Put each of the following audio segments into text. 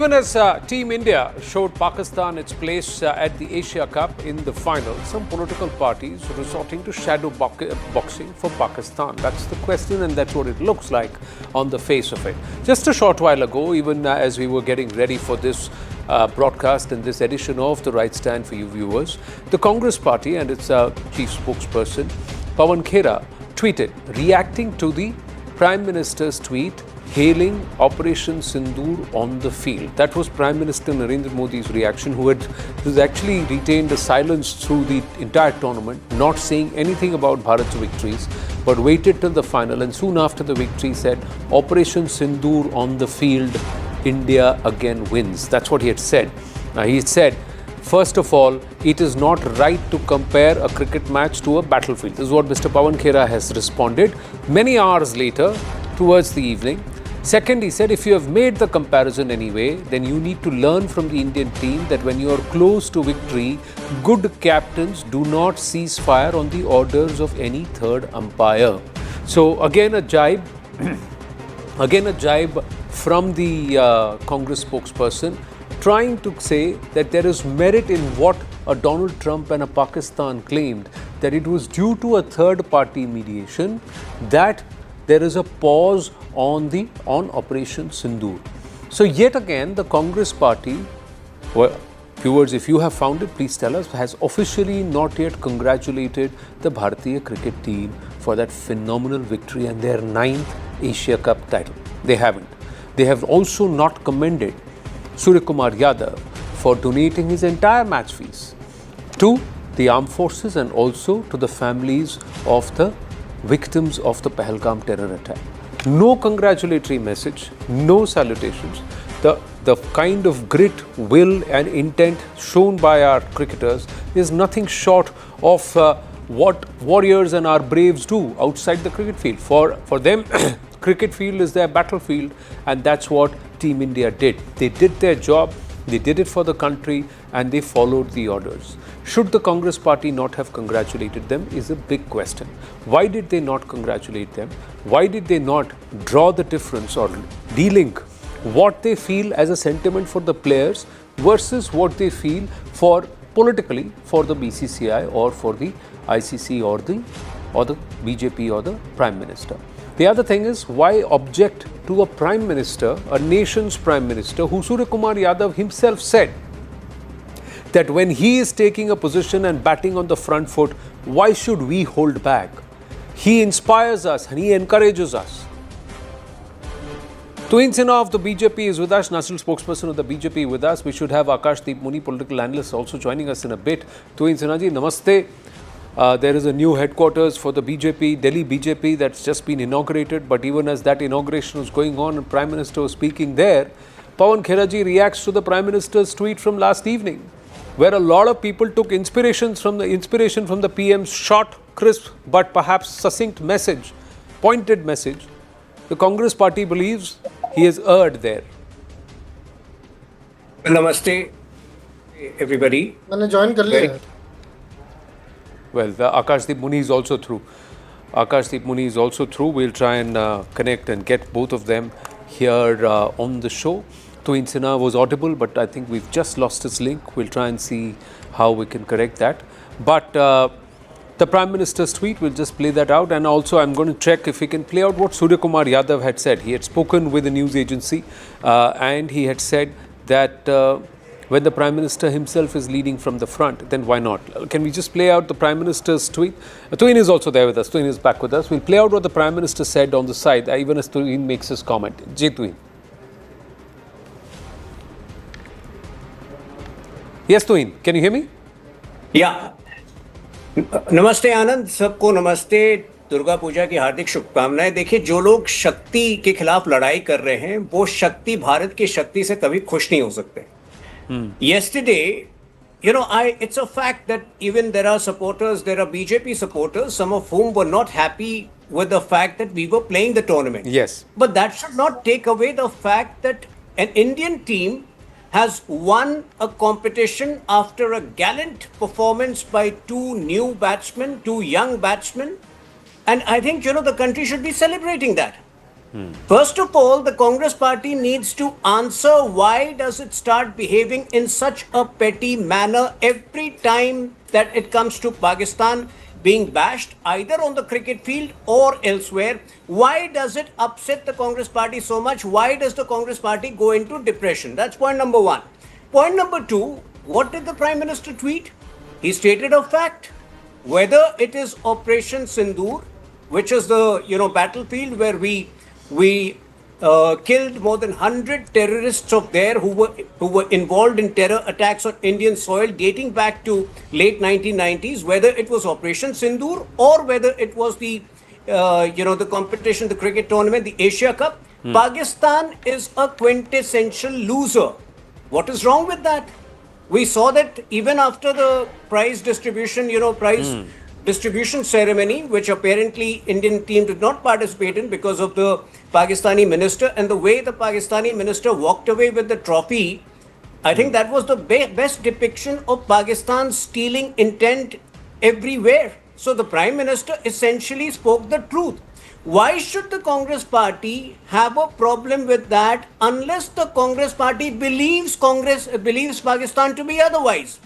Even as Team India showed Pakistan its place at the Asia Cup in the final, some political parties resorting to shadow boxing for Pakistan. That's the question, and that's what it looks like on the face of it. Just a short while ago, even as we were getting ready for this broadcast in this edition of The Right Stand for you viewers, the Congress party and its chief spokesperson, Pawan Khera, tweeted, reacting to the Prime Minister's tweet, hailing Operation Sindoor on the field. That was Prime Minister Narendra Modi's reaction, who has actually retained a silence through the entire tournament, not saying anything about Bharat's victories, but waited till the final and soon after the victory said, Operation Sindoor on the field, India again wins. That's what he had said. Now he had said, first of all, it is not right to compare a cricket match to a battlefield. This is what Mr. Pawan Khera has responded many hours later towards the evening. Second, he said, if you have made the comparison anyway, then you need to learn from the Indian team that when you are close to victory, good captains do not cease fire on the orders of any third umpire. So again a jibe, from the Congress spokesperson, trying to say that there is merit in what a Donald Trump and a Pakistan claimed, that it was due to a third party mediation that there is a pause on Operation Sindoor. So yet again, the Congress party, well, viewers, if you have found it, please tell us, has officially not yet congratulated the Bharatiya cricket team for that phenomenal victory and their 9th Asia Cup title. They haven't. They have also not commended Surya Kumar Yadav for donating his entire match fees to the armed forces and also to the families of the victims of the Pahalgam terror attack. No congratulatory message, no salutations. The kind of grit, will and intent shown by our cricketers is nothing short of what warriors and our braves do outside the cricket field. For them, cricket field is their battlefield, and that's what Team India did. They did their job, they did it for the country, and they followed the orders. Should the Congress party not have congratulated them is a big question. Why did they not congratulate them? Why did they not draw the difference or de-link what they feel as a sentiment for the players versus what they feel for politically for the BCCI or for the ICC or the BJP or the Prime Minister? The other thing is, why object to a Prime Minister, a nation's Prime Minister, who Surya Kumar Yadav himself said that when he is taking a position and batting on the front foot, why should we hold back? He inspires us and he encourages us. Tuhin Sinha of the BJP is with us, national spokesperson of the BJP with us. We should have Akash Deep Muni, political analyst, also joining us in a bit. Tuhin Sinha ji, namaste. There is a new headquarters for the BJP, Delhi BJP, that's just been inaugurated. But even as that inauguration was going on and Prime Minister was speaking there, Pawan Khera ji reacts to the Prime Minister's tweet from last evening, where a lot of people took inspiration from the PM's short, crisp, but perhaps succinct message, pointed message. The Congress party believes he has erred there. Namaste, everybody. Well, the Akash Deep Muni is also through. Akash Deep Muni is also through. We'll try and connect and get both of them here on the show. Tuhin Sinha was audible, but I think we've just lost his link. We'll try and see how we can correct that. But the Prime Minister's tweet, we'll just play that out. And also, I'm going to check if we can play out what Surya Kumar Yadav had said. He had spoken with a news agency and he had said that when the Prime Minister himself is leading from the front, then why not? Can we just play out the Prime Minister's tweet? Tuhin is also there with us. Tuhin is back with us. We'll play out what the Prime Minister said on the side, even as Tuhin makes his comment. Jai Tuhin. Yes, Tuhin, can you hear me? Yeah. नमस्ते आनंद, सबको नमस्ते। दुर्गा पूजा की हार्दिक शुभकामनाएं। देखिए, जो लोग शक्ति के खिलाफ लड़ाई कर रहे हैं, वो शक्ति, भारत की शक्ति से कभी खुश नहीं हो सकते। Yesterday, it's a fact that even there are BJP supporters, some of whom were not happy with the fact that we were playing the tournament. Yes. But that should not take away the fact that an Indian team has won a competition after a gallant performance by two young batsmen. And I think, the country should be celebrating that. First of all, the Congress party needs to answer why does it start behaving in such a petty manner every time that it comes to Pakistan being bashed either on the cricket field or elsewhere. Why does it upset the Congress party so much? Why does the Congress party go into depression? That's point number one. Point number two, what did the Prime Minister tweet? He stated a fact. Whether it is Operation Sindoor, which is the battlefield where we killed more than 100 terrorists of there who were involved in terror attacks on Indian soil dating back to late 1990s, whether it was Operation Sindoor or whether it was the the competition, the cricket tournament, the Asia Cup, Pakistan is a quintessential loser. What is wrong with that? We saw that even after the prize distribution, distribution ceremony, which apparently Indian team did not participate in because of the Pakistani minister, and the way the Pakistani minister walked away with the trophy, I think that was the best depiction of Pakistan's stealing intent everywhere. So the Prime Minister essentially spoke the truth. Why should the Congress party have a problem with that unless the Congress party believes Pakistan to be otherwise?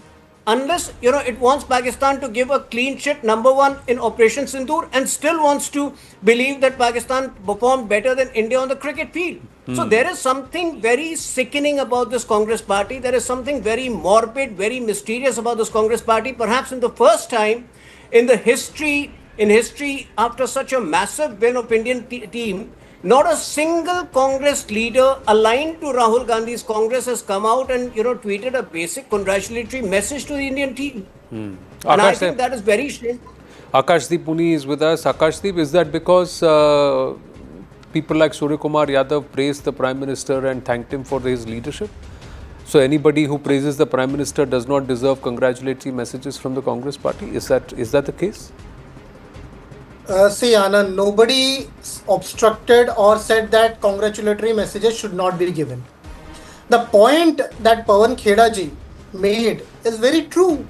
Unless it wants Pakistan to give a clean sheet number one in Operation Sindoor and still wants to believe that Pakistan performed better than India on the cricket field. So there is something very sickening about this Congress party. There is something very morbid, very mysterious about this Congress party. Perhaps in the first time in history after such a massive win of Indian team, not a single Congress leader aligned to Rahul Gandhi's Congress has come out and tweeted a basic congratulatory message to the Indian team. And I think that is very shameful. Akashdeep Puni is with us. Akashdeep, is that because people like Surya Kumar Yadav praised the Prime Minister and thanked him for his leadership? So anybody who praises the Prime Minister does not deserve congratulatory messages from the Congress party? Is that the case? See, Anand, nobody obstructed or said that congratulatory messages should not be given. The point that Pawan Kheda ji made is very true,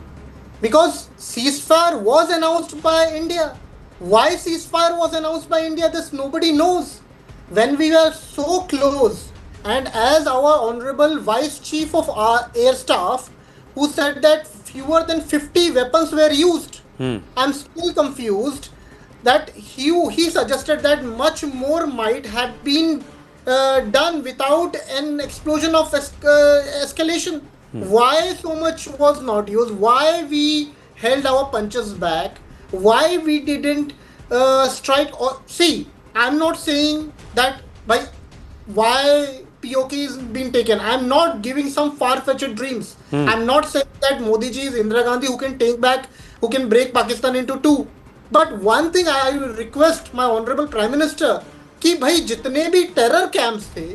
because ceasefire was announced by India. Why ceasefire was announced by India, this nobody knows. When we were so close, and as our Honorable Vice Chief of our Air Staff, who said that fewer than 50 weapons were used, I'm still confused that he suggested that much more might have been done without an explosion of escalation. Why so much was not used? Why we held our punches back? Why we didn't strike? See, I'm not saying that why POK is being taken. I'm not giving some far-fetched dreams. I'm not saying that Modi ji is Indira Gandhi who can break Pakistan into two. But one thing I will request my Honorable Prime Minister कि भाई जितने भी terror camps थे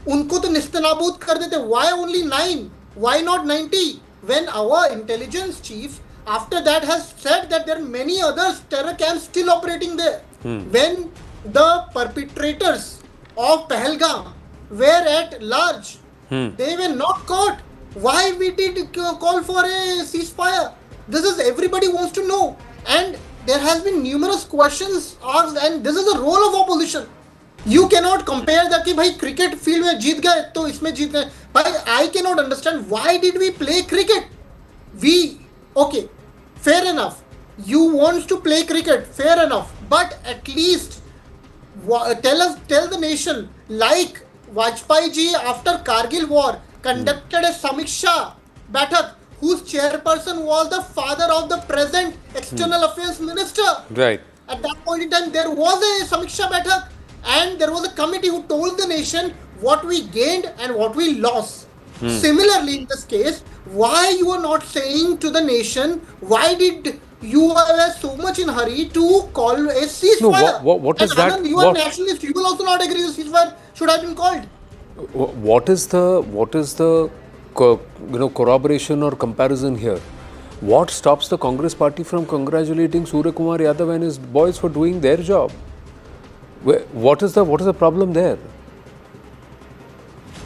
उनको तो निस्तनाबूद कर देते. Why only 9? Why not 90? When our intelligence chief after that has said that there are many other terror camps still operating there. When the perpetrators of Pahalgam were at large, they were not caught. Why we did call for a ceasefire? This is everybody wants to know. And there has been numerous questions asked, and this is the role of opposition. You cannot compare that कि भाई cricket field में जीत गए तो इसमें जीत गए. But I cannot understand why did we play cricket? Okay, fair enough. You want to play cricket, fair enough. But at least tell the nation, like Vajpayee ji after Kargil war conducted a Samiksha Bathak, whose chairperson was the father of the present external affairs minister. Right. At that point in time, there was a Samiksha Bathak, and there was a committee who told the nation what we gained and what we lost. Similarly, in this case, why you are not saying to the nation, why did you were so much in hurry to call a ceasefire? No, what is and that? Anand, you are nationalist. You will also not agree the ceasefire should have been called. What is the corroboration or comparison here? What stops the Congress party from congratulating Surya Kumar Yadav and his boys for doing their job? What is the problem there?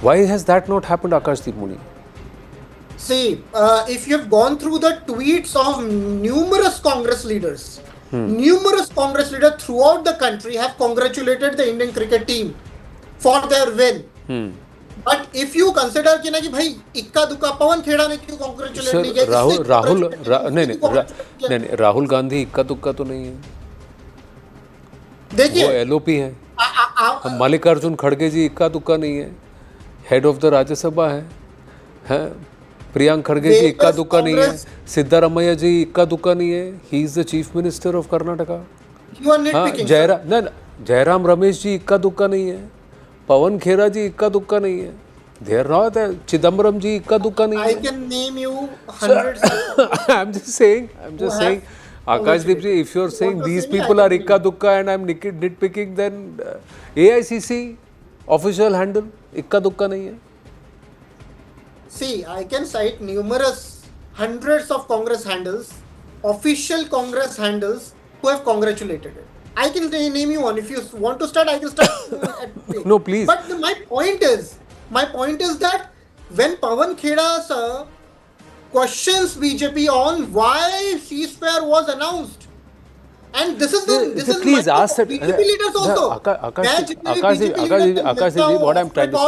Why has that not happened, Akashdeep Muni? See, if you have gone through the tweets of numerous Congress leaders, Numerous Congress leaders throughout the country have congratulated the Indian cricket team for their win. But if you consider कि ना कि भाई इक्का दुक्का पवन खेड़ा ने क्यों congratulate नहीं किया, नहीं, राहुल गांधी इक्का दुक्का तो नहीं है, देखिए वो एलओपी है. मल्लिकार्जुन खड़गे जी इक्का दुक्का नहीं है, हेड ऑफ द राज्यसभा है. प्रियांक खड़गे जी इक्का दुक्का नहीं है, सिद्धारमैया जी इक्का दुक्का नहीं है, he is the chief minister of Karnataka. Jairam Ramesh ji इक्का दुक्का नहीं है, पवन खेरा जी इक्का दुक्का नहीं है, देर नॉट चिदम्बरम जी इक्का दुक्का नहीं है. I can name you hundreds. I'm just saying. Akashdeep ji, if you're saying these people are ikka dukka and I'm nitpicking, then AICC official handle ikka dukka nahi hai. See, I can cite numerous hundreds of Congress handles, official Congress handles who have congratulated it. I can name you one. If you want to start, I can start. No, please. But my point is that when Pawan Kheda sir questions BJP on why ceasefire was announced, and this is please my ask that BJP leaders also. Akash, what I'm trying to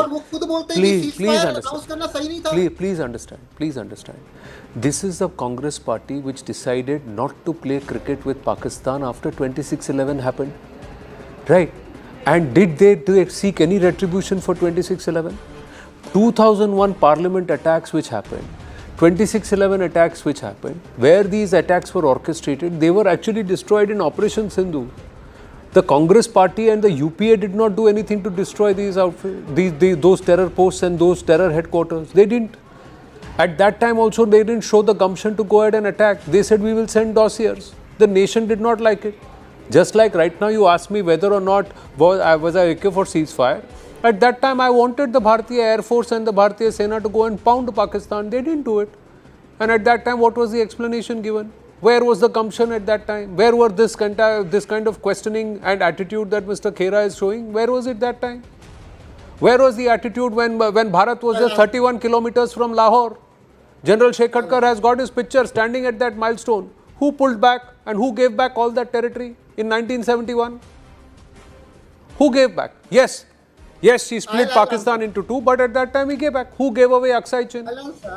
say. Please understand. This is the Congress party which decided not to play cricket with Pakistan after 26/11 happened, right? And did they seek any retribution for 26/11? 2001 Parliament attacks which happened. 26/11 attacks which happened, where these attacks were orchestrated, they were actually destroyed in Operation Sindhu. The Congress party and the UPA did not do anything to destroy those terror posts and those terror headquarters. They didn't. At that time also, they didn't show the gumption to go ahead and attack. They said, we will send dossiers. The nation did not like it. Just like right now you ask me whether or not was I okay for ceasefire. At that time, I wanted the Bharatiya Air Force and the Bharatiya Sena to go and pound Pakistan. They didn't do it. And at that time, what was the explanation given? Where was the gumption at that time? Where were this kind of questioning and attitude that Mr. Khera is showing? Where was it that time? Where was the attitude when Bharat was just 31 kilometers from Lahore? General Sheikh Khatkar has got his picture standing at that milestone. Who pulled back and who gave back all that territory in 1971? Who gave back? Yes, she split Pakistan into two, but at that time he gave back. Who gave away Aksai Chin?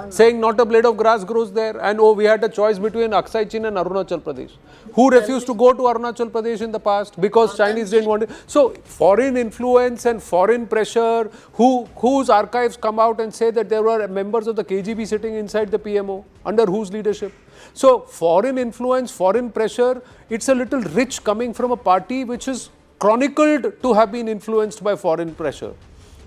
Saying not a blade of grass grows there, and we had a choice between Aksai Chin and Arunachal Pradesh. Who refused to go to Arunachal Pradesh in the past because Chinese didn't want it? So foreign influence and foreign pressure, whose archives come out and say that there were members of the KGB sitting inside the PMO, under whose leadership? So foreign influence, foreign pressure, it's a little rich coming from a party which is chronicled to have been influenced by foreign pressure.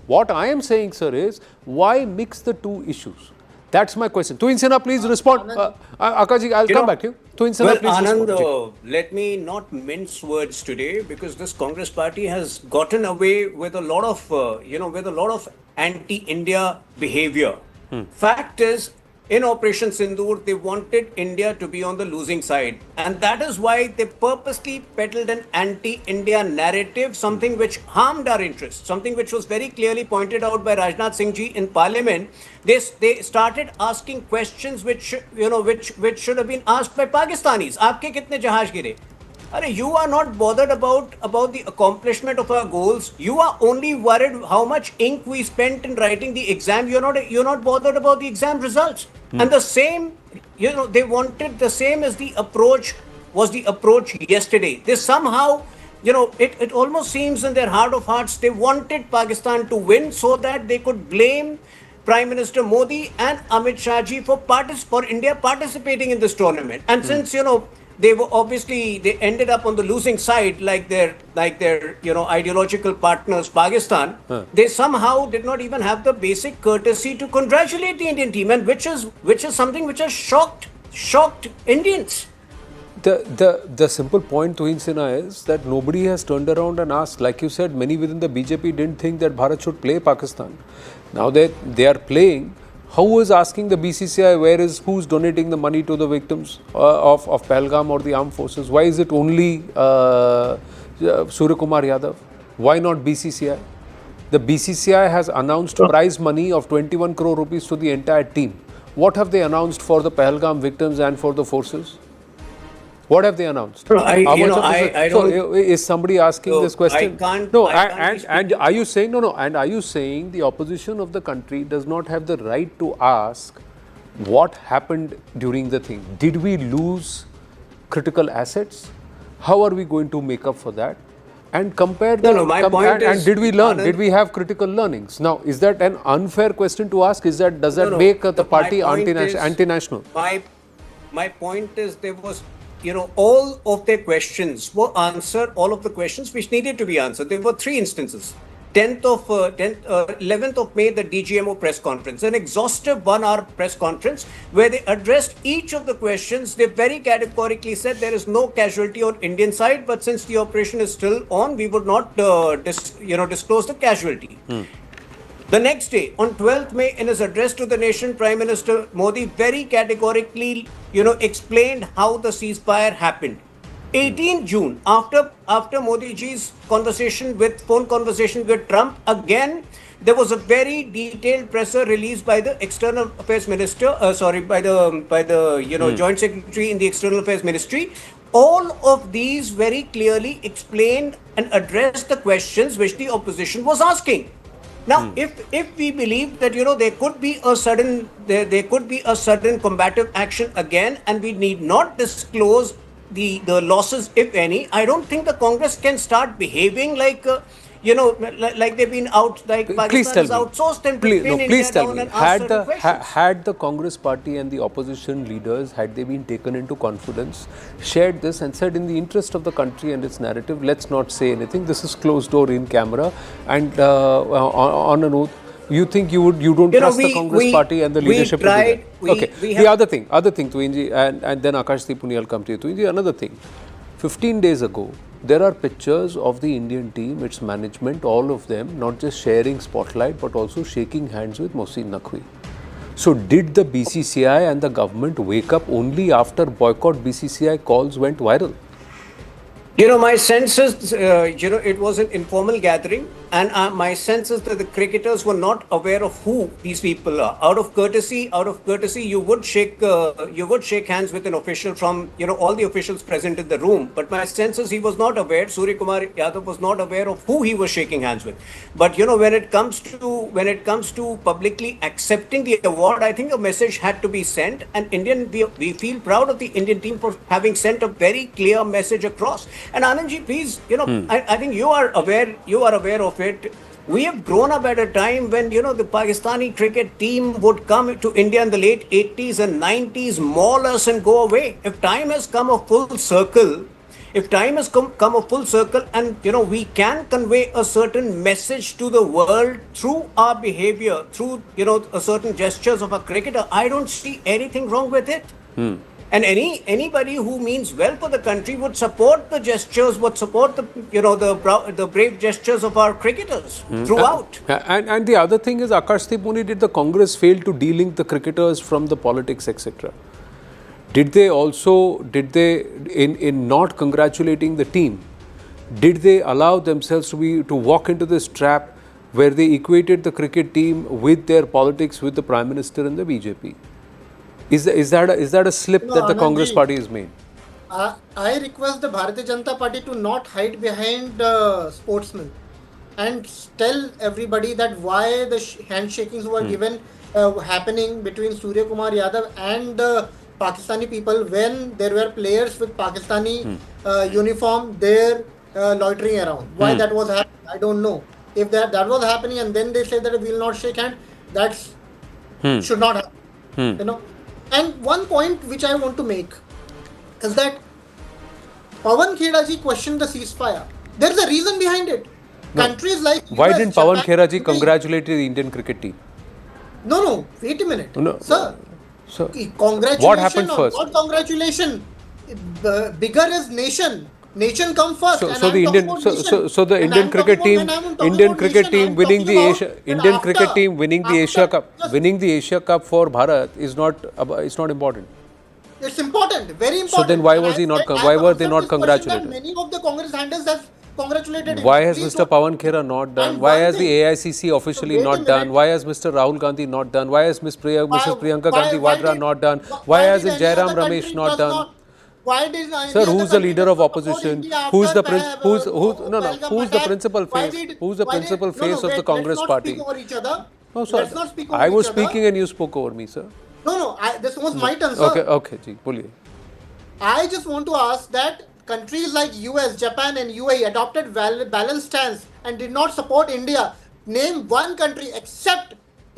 What I am saying, sir, is why mix the two issues? That's my question. Tuin Sinha, please respond. Akaji, I'll come back to you. Tuin Sinha, please Anand, respond. let me not mince words today, because this Congress party has gotten away with a lot of anti-India behavior. Fact is, in Operation Sindoor, they wanted India to be on the losing side. And that is why they purposely peddled an anti-India narrative, something which harmed our interests, something which was very clearly pointed out by Rajnath Singh ji in Parliament. They started asking questions which should have been asked by Pakistanis. Aapke kitne jahaj gire? You are not bothered about the accomplishment of our goals. You are only worried how much ink we spent in writing the exam. You're not bothered about the exam results. And the same, they wanted the same as the approach yesterday. They somehow, it almost seems in their heart of hearts, they wanted Pakistan to win so that they could blame Prime Minister Modi and Amit Shah ji for India participating in this tournament. And since, they ended up on the losing side, like their ideological partners, Pakistan. They somehow did not even have the basic courtesy to congratulate the Indian team, and which is something which has shocked Indians. The simple point, Tuhin Sinha, is that nobody has turned around and asked. Like you said, many within the BJP didn't think that Bharat should play Pakistan. Now they are playing. Who is asking the BCCI who's donating the money to the victims of Pahalgam or the armed forces? Why is it only Surya Kumar Yadav? Why not BCCI? The BCCI has announced prize money of 21 crore rupees to the entire team. What have they announced for the Pahalgam victims and for the forces? What have they announced? No, I- How you much know, of this I so don't- is somebody asking So, this question? I can't- No, I can't be and speaking- are you saying no? And are you saying the opposition of the country does not have the right to ask what happened during the thing? Did we lose critical assets? How are we going to make up for that? And compare No, no, my point and is, did we learn? Anand- Did we have critical learnings? Now, is that an unfair question to ask? Does that No, make the my party point is- anti-national? My point is there was, all of their questions were answered, all of the questions which needed to be answered. There were three instances. 11th of May, the DGMO press conference, an exhaustive 1 hour press conference where they addressed each of the questions. They very categorically said there is no casualty on Indian side, but since the operation is still on, we would not disclose the casualty. The next day, on 12th May, in his address to the nation, Prime Minister Modi very categorically, explained how the ceasefire happened. 18 June, after Modi ji's phone conversation with Trump, again, there was a very detailed presser released by the External Affairs Minister, by the Joint Secretary in the External Affairs Ministry. All of these very clearly explained and addressed the questions which the opposition was asking. Now, if we believe that there could be a sudden combative action again, and we need not disclose the losses, if any, I don't think the Congress can start behaving like like they've been out, like Please Pakistan tell has me. outsourced them to pin India Please tell down me. and ask certain questions. Had the Congress party and the opposition leaders, had they been taken into confidence, shared this and said, in the interest of the country and its narrative, let's not say anything. This is closed door in camera, and on an oath. You think you don't trust the Congress party and the leadership? Tried, okay. The other thing, Tuinji, and then Akashdeep Puni, I'll come to you. Tuinji, another thing. 15 days ago, there are pictures of the Indian team, its management, all of them, not just sharing spotlight, but also shaking hands with Mohsin Naqvi. So did the BCCI and the government wake up only after boycott BCCI calls went viral? My sense is, it was an informal gathering, and my sense is that the cricketers were not aware of who these people are. Out of courtesy, you would shake hands with an official from, all the officials present in the room. But my sense is he was not aware. Surya Kumar Yadav was not aware of who he was shaking hands with. But when it comes to publicly accepting the award, I think a message had to be sent, and we feel proud of the Indian team for having sent a very clear message across. And Anandji, please, I think you are aware of it. We have grown up at a time when, the Pakistani cricket team would come to India in the late 80s and 90s, maul us and go away. If time has come a full circle, and, we can convey a certain message to the world through our behavior, through, a certain gestures of a cricketer, I don't see anything wrong with it. And anybody who means well for the country would support the gestures, would support the brave gestures of our cricketers throughout. And the other thing is, Akashdeep Puni, did the Congress fail to de-link the cricketers from the politics, etc.? Did they, in not congratulating the team, did they allow themselves to walk into this trap where they equated the cricket team with their politics, with the Prime Minister and the BJP? Is that a slip that the Congress party has made? I request the Bharatiya Janata Party to not hide behind sportsmen and tell everybody that why the handshakings were given happening between Surya Kumar Yadav and the Pakistani people when there were players with Pakistani uniform there loitering around. Why that was happening, I don't know. If that was happening and then they say that we will not shake hand, that should not happen. And one point which I want to make is that Pawan Kheda ji questioned the ceasefire. There is a reason behind it. No. Countries like Why US, didn't Pawan Japan, Kheda ji congratulate the Indian cricket team? No, wait a minute. No. Sir, So, congratulations. what happened first? What congratulation? Bigger is nation. Nation come first. So the Indian cricket team winning the Asia Cup for Bharat is not important. It's important, very important. So then why were they not congratulated? Many of the Congress handlers have congratulated him. Why has Mr. Pawan Khera not done? Why has the AICC officially not done? Why has Mr. Rahul Gandhi not done? Why has Mrs. Priyanka Gandhi Vadra not done? Why has Jairam Ramesh not done? Why did Sir, India who's the leader of support opposition? India Who's after the who's the attack? principal Why face? did- Who's the why did- principal no, face of wait, the Congress let's not party? speak over each other. No, sir. Let's not speak over I was each other. speaking and you spoke over me, sir. No, this was my turn, sir. Okay, जी, बोलिए. I just want to ask that countries like US, Japan and UAE adopted balanced stance and did not support India. Name one country except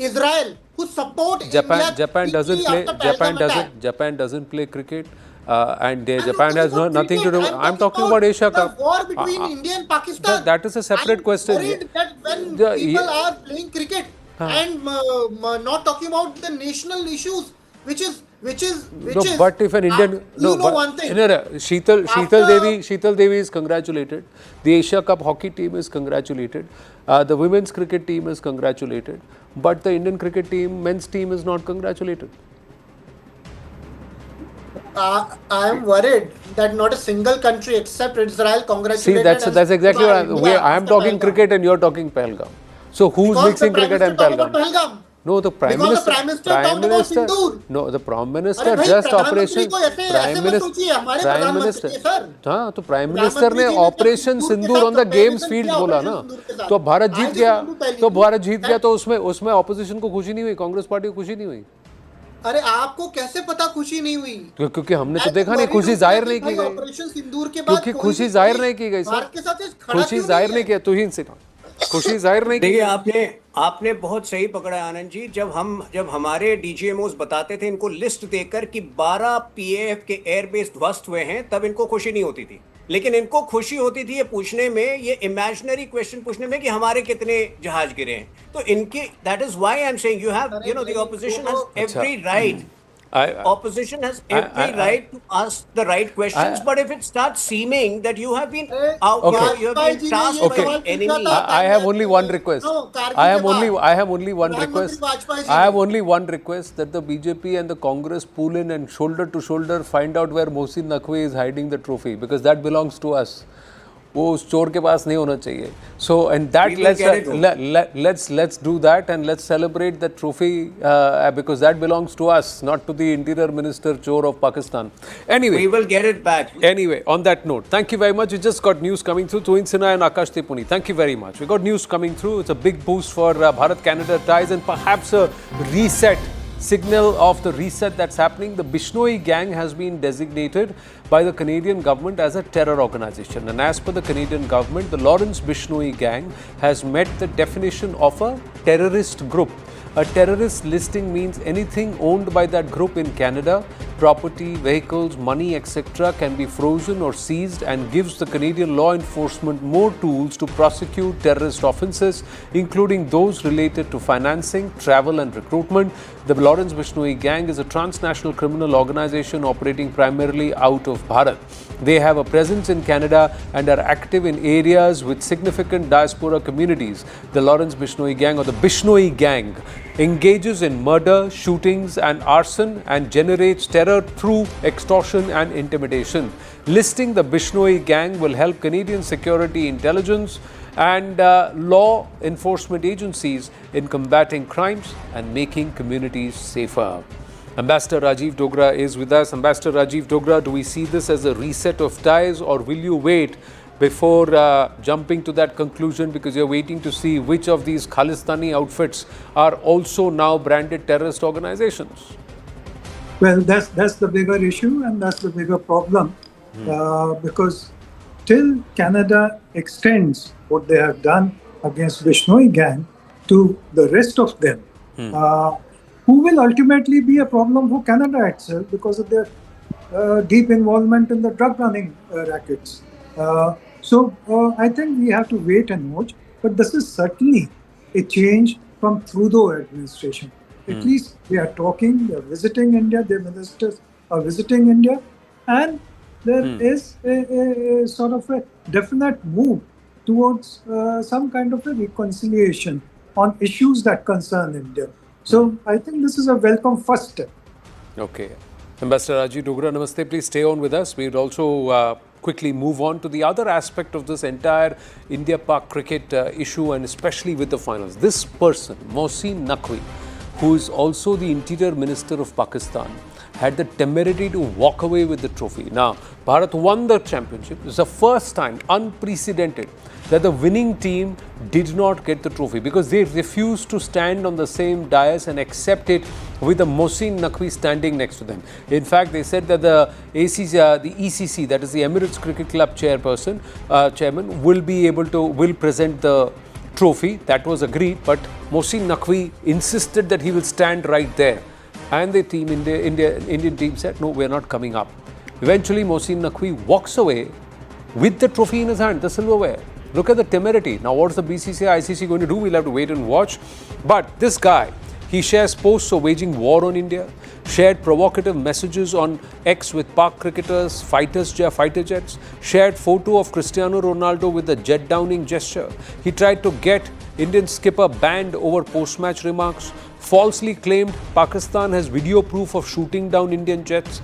Israel who support India Japan doesn't quickly play. after Pahalgam attack. Japan doesn't play cricket, and I'm Japan not has talking about nothing to do. cricket. I'm talking about Asia the Cup. war between India and Pakistan. That is a separate question. I'm worried that when The- people are playing cricket and not talking about the national issues, which is but if an Indian one thing. Sheetal Devi is congratulated. The Asia Cup hockey team is congratulated. The women's cricket team is congratulated. But the Indian cricket team, men's team, is not congratulated. I am worried that not a single country except Israel congratulated. See, that's exactly what I am talking cricket and you're talking Pahalgam. So who's mixing cricket and Pahalgam? No, the Prime Because Minister. the Prime Minister talked about Sindoor. No, the Prime Minister अरे भाई, just प्रधानमंत्री operation. को ऐसे मत सोचिए, हमारे प्रधानमंत्री हैं, सर। हाँ, तो प्राइम मिनिस्टर ने प्रधानमंत्री जी ने ऑपरेशन जब सिंदूर ऑन द सिंदूर के गेम्स साथ फील्ड किया, बोला ऑपरेशन ना, सिंदूर के साथ। तो भारत जीत I just गया, want to tell you तो भारत जीत that- गया, तो उसमें ऑपोजिशन को खुशी नहीं हुई, कांग्रेस पार्टी को खुशी नहीं हुई, अरे आपको कैसे पता खुशी नहीं हुई? क्योंकि हमने तो देखा नहीं, खुशी जाहिर नहीं की गई, ऑपरेशन सिंदूर के बाद क्योंकि खुशी जाहिर नहीं की गई भारत के सर, साथ खड़ा खुशी क्यों जाहिर नहीं नहीं किया, तू ही सिखा, खुशी जाहिर नहीं की। देखिए आपने बहुत सही पकड़ा आनंद जी। जब हमारे डीजीएमओस बताते थे इनको लिस्ट देकर कि 12 पीएएफ के एयरबेस ध्वस्त हुए हैं, तब इनको खुशी नहीं होती थी। लेकिन इनको खुशी होती थी ये पूछने में, ये इमेजिनरी क्वेश्चन पूछने में कि हमारे कितने जहाज गिरे हैं। तो इनके that is why I am saying you have the opposition has every right opposition has every right to ask the right questions, but if it starts seeming that you have been you have been tasked by the enemy. I have only one request. I have only one request. I have only one request that the BJP and the Congress pull in and shoulder to shoulder find out where Mohsin Naqvi is hiding the trophy, because that belongs to us. वो उस चोर के पास नहीं होना चाहिए. So and that let's do that and let's celebrate that trophy because that belongs to us, not to the Interior Minister Chor of Pakistan. Anyway, We will get it back. Anyway, on that note, thank you very much. We just got news coming through. Tuin Sinha and Akash Tepuni, thank you very much. We got news coming through. It's a big boost for Bharat-Canada ties and perhaps a reset. Signal of the reset that's happening. The Bishnoi gang has been designated by the Canadian government as a terror organization, and as per the Canadian government, the Lawrence Bishnoi gang has met the definition of a terrorist group. A terrorist listing means anything owned by that group in Canada, property, vehicles, money, etc. can be frozen or seized, and gives the Canadian law enforcement more tools to prosecute terrorist offences, including those related to financing, travel and recruitment. The Lawrence Bishnoi gang is a transnational criminal organization operating primarily out of Bharat. They have a presence in Canada and are active in areas with significant diaspora communities. The Lawrence Bishnoi gang, or the Bishnoi gang, engages in murder, shootings and arson and generates terror through extortion and intimidation. Listing the Bishnoi gang will help Canadian security intelligence and law enforcement agencies in combating crimes and making communities safer. Ambassador Rajiv Dogra is with us. Ambassador Rajiv Dogra, do we see this as a reset of ties, or will you wait before jumping to that conclusion, because you're waiting to see which of these Khalistani outfits are also now branded terrorist organizations? Well, that's the bigger issue, and that's the bigger problem, because till Canada extends what they have done against Bishnoi gang to the rest of them, who will ultimately be a problem for Canada itself because of their deep involvement in the drug running rackets. So I think we have to wait and watch. But this is certainly a change from Trudeau administration. At least they are talking, they are visiting India, their ministers are visiting India, and there is a sort of a definite move towards some kind of a reconciliation on issues that concern India. So I think this is a welcome first step. Okay. Ambassador Rajiv Dogra, namaste. Please stay on with us. We would also quickly move on to the other aspect of this entire India-Pak cricket issue, and especially with the finals. This person, Mohsin Naqvi, who is also the Interior Minister of Pakistan, had the temerity to walk away with the trophy. Now, Bharat won the championship. It's the first time, unprecedented, that the winning team did not get the trophy because they refused to stand on the same dais and accept it with the Mohsin Naqvi standing next to them. In fact, they said that the ECC, that is the Emirates Cricket Club chairman, will present the trophy. That was agreed, but Mohsin Naqvi insisted that he will stand right there. And the team, Indian team said, no, we're not coming up. Eventually, Mohsin Naqvi walks away with the trophy in his hand, the silverware. Look at the temerity. Now, what's the BCCI, ICC going to do? We'll have to wait and watch. But this guy, he shares posts of waging war on India, shared provocative messages on X with Pak cricketers, fighter jets, shared photo of Cristiano Ronaldo with a jet downing gesture. He tried to get Indian skipper banned over post-match remarks, falsely claimed Pakistan has video proof of shooting down Indian jets,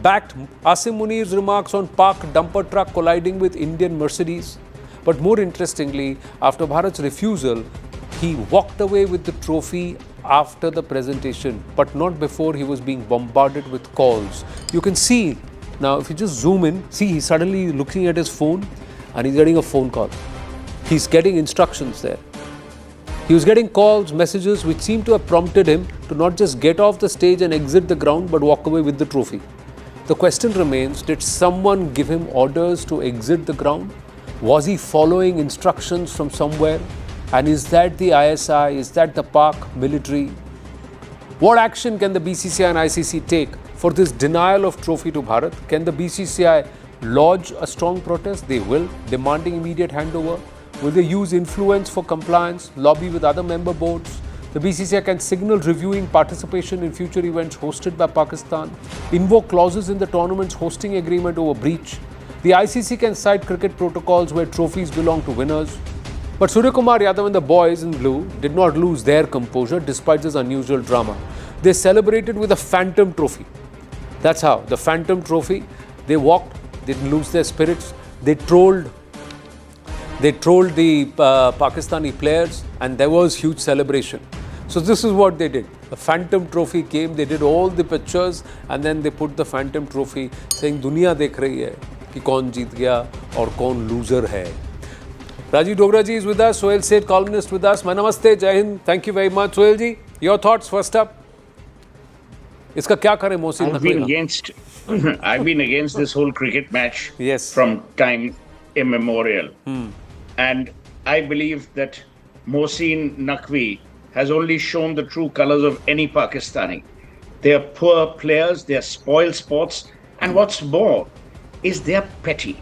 backed Asim Munir's remarks on Pak dumper truck colliding with Indian Mercedes. But more interestingly, after Bharat's refusal, he walked away with the trophy after the presentation, but not before he was being bombarded with calls. You can see, now if you just zoom in, see he's suddenly looking at his phone and he's getting a phone call. He's getting instructions there. He was getting calls, messages which seemed to have prompted him to not just get off the stage and exit the ground, but walk away with the trophy. The question remains, did someone give him orders to exit the ground? Was he following instructions from somewhere? And is that the ISI? Is that the Pak military? What action can the BCCI and ICC take for this denial of trophy to Bharat? Can the BCCI lodge a strong protest? They will, demanding immediate handover. Will they use influence for compliance, lobby with other member boards? The BCCI can signal reviewing participation in future events hosted by Pakistan, invoke clauses in the tournament's hosting agreement over breach. The ICC can cite cricket protocols where trophies belong to winners. But Surya Kumar Yadav and the boys in blue did not lose their composure despite this unusual drama. They celebrated with a phantom trophy. That's how, the phantom trophy. They walked, didn't lose their spirits. They trolled the Pakistani players, and there was huge celebration. So this is what they did. The phantom trophy came, they did all the pictures, and then they put the phantom trophy saying, "Duniya dekh rahi hai ki kaun jeet gaya aur kaun loser hai." Rajiv Dogra ji is with us, Sohail Seth, columnist with us. Namaste, Jai Hind. Thank you very much. Sohail ji, your thoughts first up? Iska kya kare Mohsin Naqvi? I've been against this whole cricket match from time immemorial. And I believe that Mohsin Naqvi has only shown the true colors of any Pakistani. They are poor players, they are spoiled sports, and what's more is they are petty.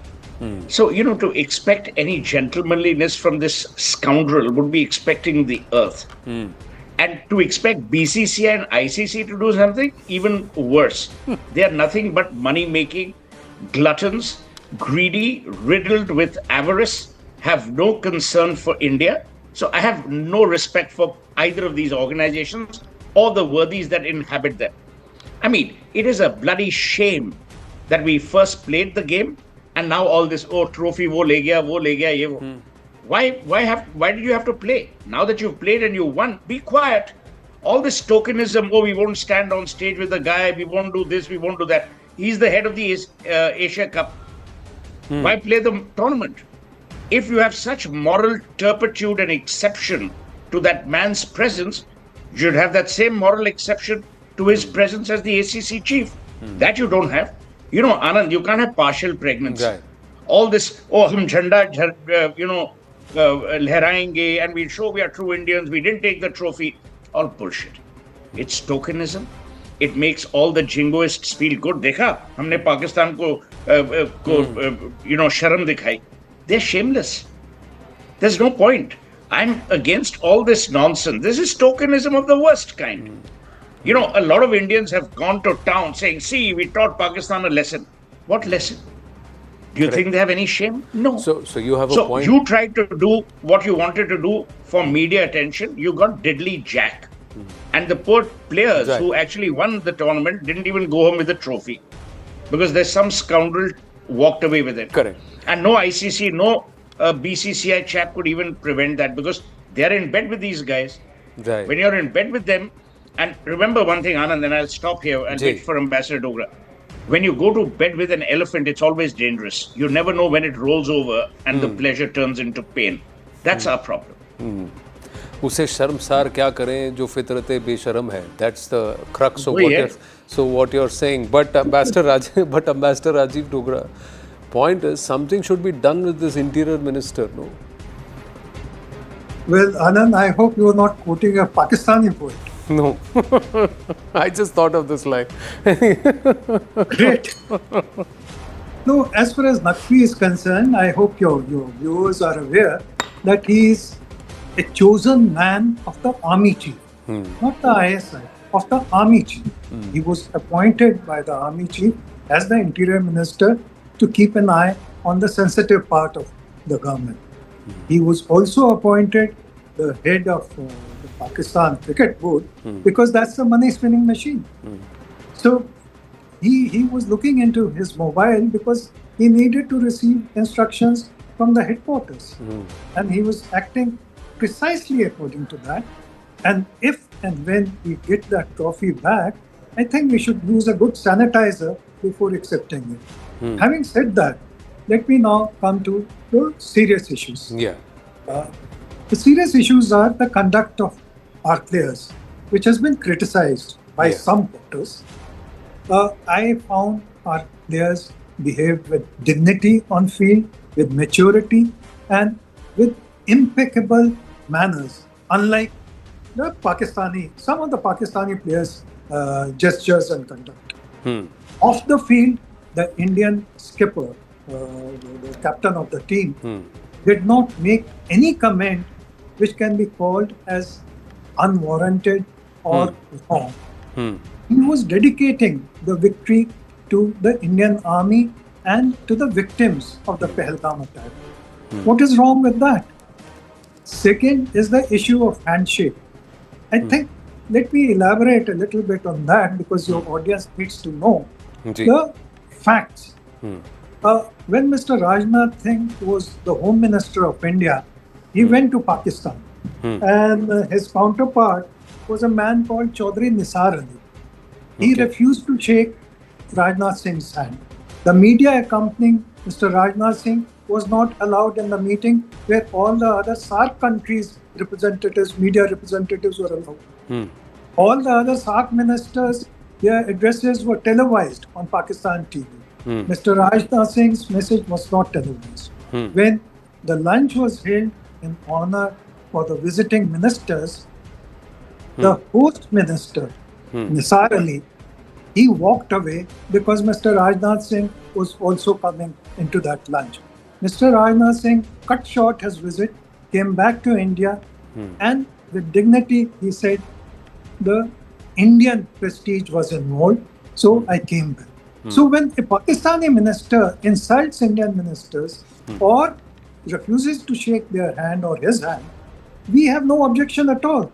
So, to expect any gentlemanliness from this scoundrel would be expecting the earth. And to expect BCCI and ICC to do something, even worse. They are nothing but money-making gluttons, greedy, riddled with avarice, have no concern for India. So I have no respect for either of these organizations or the worthies that inhabit them. I mean, it is a bloody shame that we first played the game and now all this, trophy, wo le gaya, ye wo. Why did you have to play? Now that you've played and you won, be quiet. All this tokenism, we won't stand on stage with the guy, we won't do this, we won't do that. He's the head of the Asia Cup. Why play the tournament? If you have such moral turpitude and exception to that man's presence, you should have that same moral exception to his presence as the ACC chief. That you don't have. Anand, you can't have partial pregnancy. Right. All this, hum jhanda, lehrayenge, and we'll show we are true Indians, we didn't take the trophy. All bullshit. It's tokenism. It makes all the jingoists feel good. Dekha, humne Pakistan ko sharam dikhai. They're shameless. There's no point. I'm against all this nonsense. This is tokenism of the worst kind. A lot of Indians have gone to town saying, see, we taught Pakistan a lesson. What lesson? Do you think they have any shame? No. So you have a point. So you tried to do what you wanted to do for media attention. You got diddly jack. And the poor players who actually won the tournament didn't even go home with the trophy. Because there's some scoundrel walked away with it. Correct. And no ICC, no BCCI chap could even prevent that because they're in bed with these guys. Right. When you're in bed with them, And remember one thing, Anand, and I'll stop here and Jay. wait for Ambassador Dogra. When you go to bed with an elephant, it's always dangerous. You never know when it rolls over and the pleasure turns into pain. That's our problem. उसे शर्मसार क्या करें जो फितरते बेशरम है. That's the crux of वही है. what you're saying. But Ambassador Rajiv Dogra, point is something should be done with this interior minister, no? Well, Anand, I hope you are not quoting a Pakistani poet. No. I just thought of this line. Great. No, as far as Naqvi is concerned, I hope your viewers are aware that he is a chosen man of the army chief, not the ISI, of the army chief. He was appointed by the army chief as the interior minister to keep an eye on the sensitive part of the government. He was also appointed the head of the Pakistan cricket board because that's the money spinning machine. So he was looking into his mobile because he needed to receive instructions from the headquarters. And he was acting precisely according to that. And if and when we get that trophy back, I think we should use a good sanitizer before accepting it. Having said that, let me now come to the serious issues. Yeah. The serious issues are the conduct of our players, which has been criticized by some voters. I found our players behaved with dignity on field, with maturity, and with impeccable manners, unlike some of the Pakistani players' gestures and conduct. Off the field, the Indian skipper, the captain of the team, did not make any comment which can be called as unwarranted or wrong. He was dedicating the victory to the Indian Army and to the victims of the Pahalgam attack. What is wrong with that? Second is the issue of handshake. I think, let me elaborate a little bit on that because your audience needs to know the facts. When Mr. Rajnath Singh was the Home Minister of India, he went to Pakistan. And his counterpart was a man called Chaudhry Nisar Ali. He refused to shake Rajnath Singh's hand. The media accompanying Mr. Rajnath Singh was not allowed in the meeting where all the other SAARC countries' representatives, media representatives were allowed. All the other SAARC ministers, their addresses were televised on Pakistan TV. Mr. Rajnath Singh's message was not televised. When the lunch was held in honor for the visiting ministers, the host minister, Nisar Ali, he walked away because Mr. Rajnath Singh was also coming into that lunch. Mr. Rajnath Singh cut short his visit, came back to India, and with dignity he said, the Indian prestige was involved, so I came back. So when a Pakistani minister insults Indian ministers or refuses to shake their hand or his hand, we have no objection at all.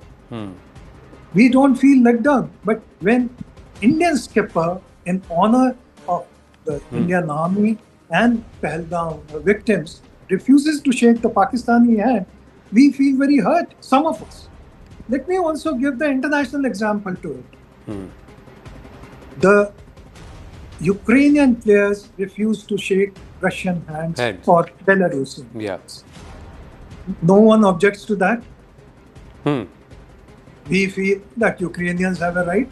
We don't feel let down. But when Indian skipper, in honor of the Indian Army and Pahalgam victims, refuses to shake the Pakistani hand, we feel very hurt, some of us. Let me also give the international example to it. The Ukrainian players refused to shake Russian hands or Belarusian hands. No one objects to that. We feel that Ukrainians have a right.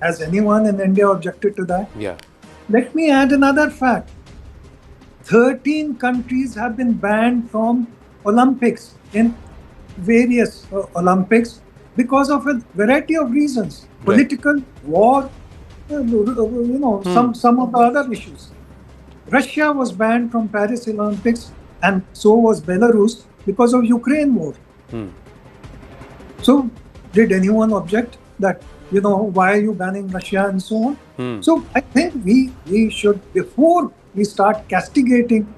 Has anyone in India objected to that? Let me add another fact. 13 countries have been banned from Olympics in various Olympics because of a variety of reasons. Political, war, some of the other issues. Russia was banned from Paris Olympics and so was Belarus because of Ukraine war. So did anyone object that, why are you banning Russia and so on? So I think we should, before we start castigating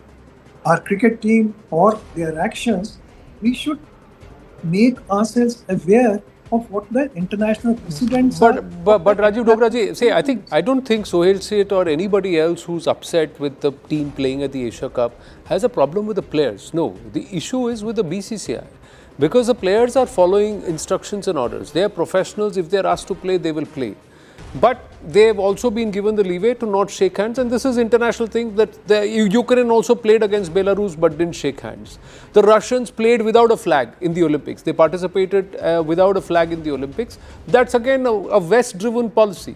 our cricket team or their actions, we should make ourselves aware of what the international precedents are. But Rajiv Dogra ji, say, I don't think Sohail Seth or anybody else who's upset with the team playing at the Asia Cup has a problem with the players. No, the issue is with the BCCI. because the players are following instructions and orders. They are professionals. If they are asked to play, they will play. But they have also been given the leeway to not shake hands, and this is international thing that the Ukraine also played against Belarus but didn't shake hands. The Russians played without a flag in the Olympics. They participated without a flag in the Olympics. That's again a West-driven policy.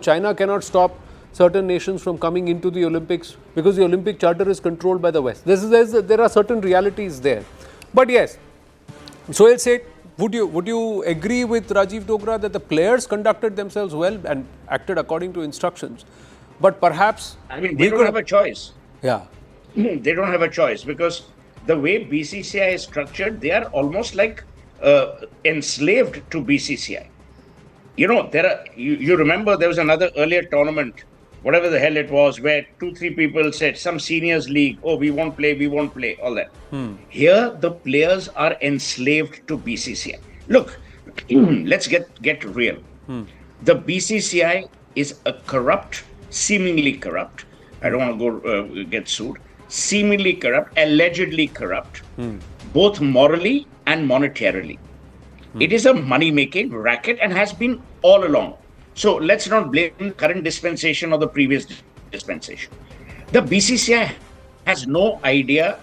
China cannot stop certain nations from coming into the Olympics because the Olympic Charter is controlled by the West. There are certain realities there. But yes, Sohail said, would you agree with Rajiv Dogra that the players conducted themselves well and acted according to instructions? But perhaps... I mean, they don't have a choice. Yeah. They don't have a choice because the way BCCI is structured, they are almost like enslaved to BCCI. You know, you remember there was another earlier tournament, whatever the hell it was, where 2-3 people said, some seniors league, oh, we won't play, all that. Here, the players are enslaved to BCCI. Look, let's get real. The BCCI is a corrupt, seemingly corrupt, I don't want to go get sued, seemingly corrupt, allegedly corrupt, both morally and monetarily. It is a money-making racket and has been all along. So let's not blame the current dispensation or the previous dispensation. The BCCI has no idea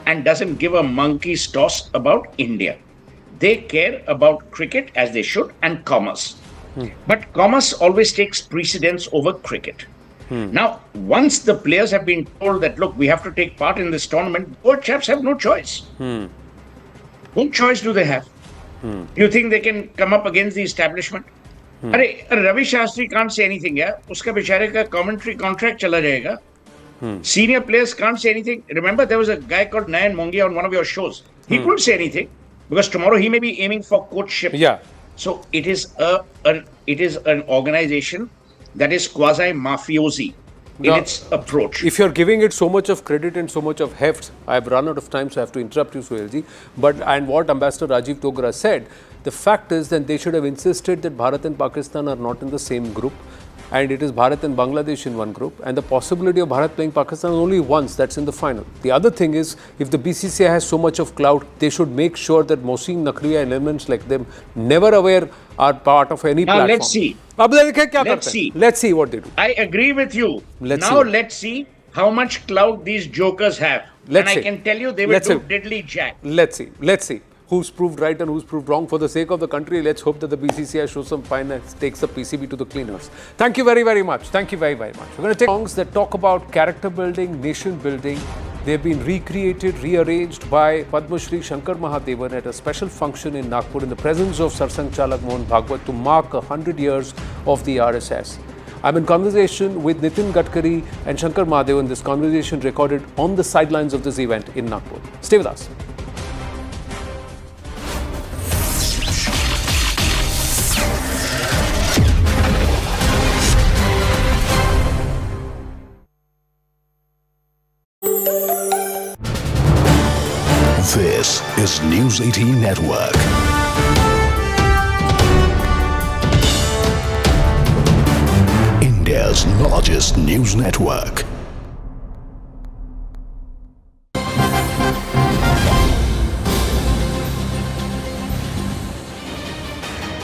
and doesn't give a monkey's toss about India. They care about cricket, as they should, and commerce. But commerce always takes precedence over cricket. Now, once the players have been told that, look, we have to take part in this tournament, poor chaps have no choice. What choice do they have? You think they can come up against the establishment? Ravi Shastri can't say anything, yeah? Uska bichare ka commentary contract chala jayega. Senior players can't say anything. Remember, there was a guy called Nayan Mongia on one of your shows. He couldn't say anything because tomorrow he may be aiming for coachship. Yeah. So it is an organization that is quasi-mafiosi in its approach. If you're giving it so much of credit and so much of heft, I've run out of time, so I have to interrupt you, Sohailji. And what Ambassador Rajiv Dogra said, the fact is that they should have insisted that Bharat and Pakistan are not in the same group, and it is Bharat and Bangladesh in one group, and the possibility of Bharat playing Pakistan only once, that's in the final. The other thing is, if the BCCI has so much of clout, they should make sure that Mohsin Naqvi and elements like them, never aware, are part of any platform. Let's see. Let's see what they do. I agree with you. Let's see how much clout these jokers have. I can tell you they will do diddly jack. Let's see. Who's proved right and who's proved wrong. For the sake of the country, let's hope that the BCCI shows some finance, takes the PCB to the cleaners. Thank you very, very much. Thank you very, very much. We're going to take songs that talk about character building, nation building. They've been recreated, rearranged by Padma Shri Shankar Mahadevan at a special function in Nagpur in the presence of Sarsang Chalak Mohan Bhagwat to mark 100 years of the RSS. I'm in conversation with Nitin Gadkari and Shankar Mahadevan. This conversation recorded on the sidelines of this event in Nagpur. Stay with us. This is News 18 Network. India's largest news network.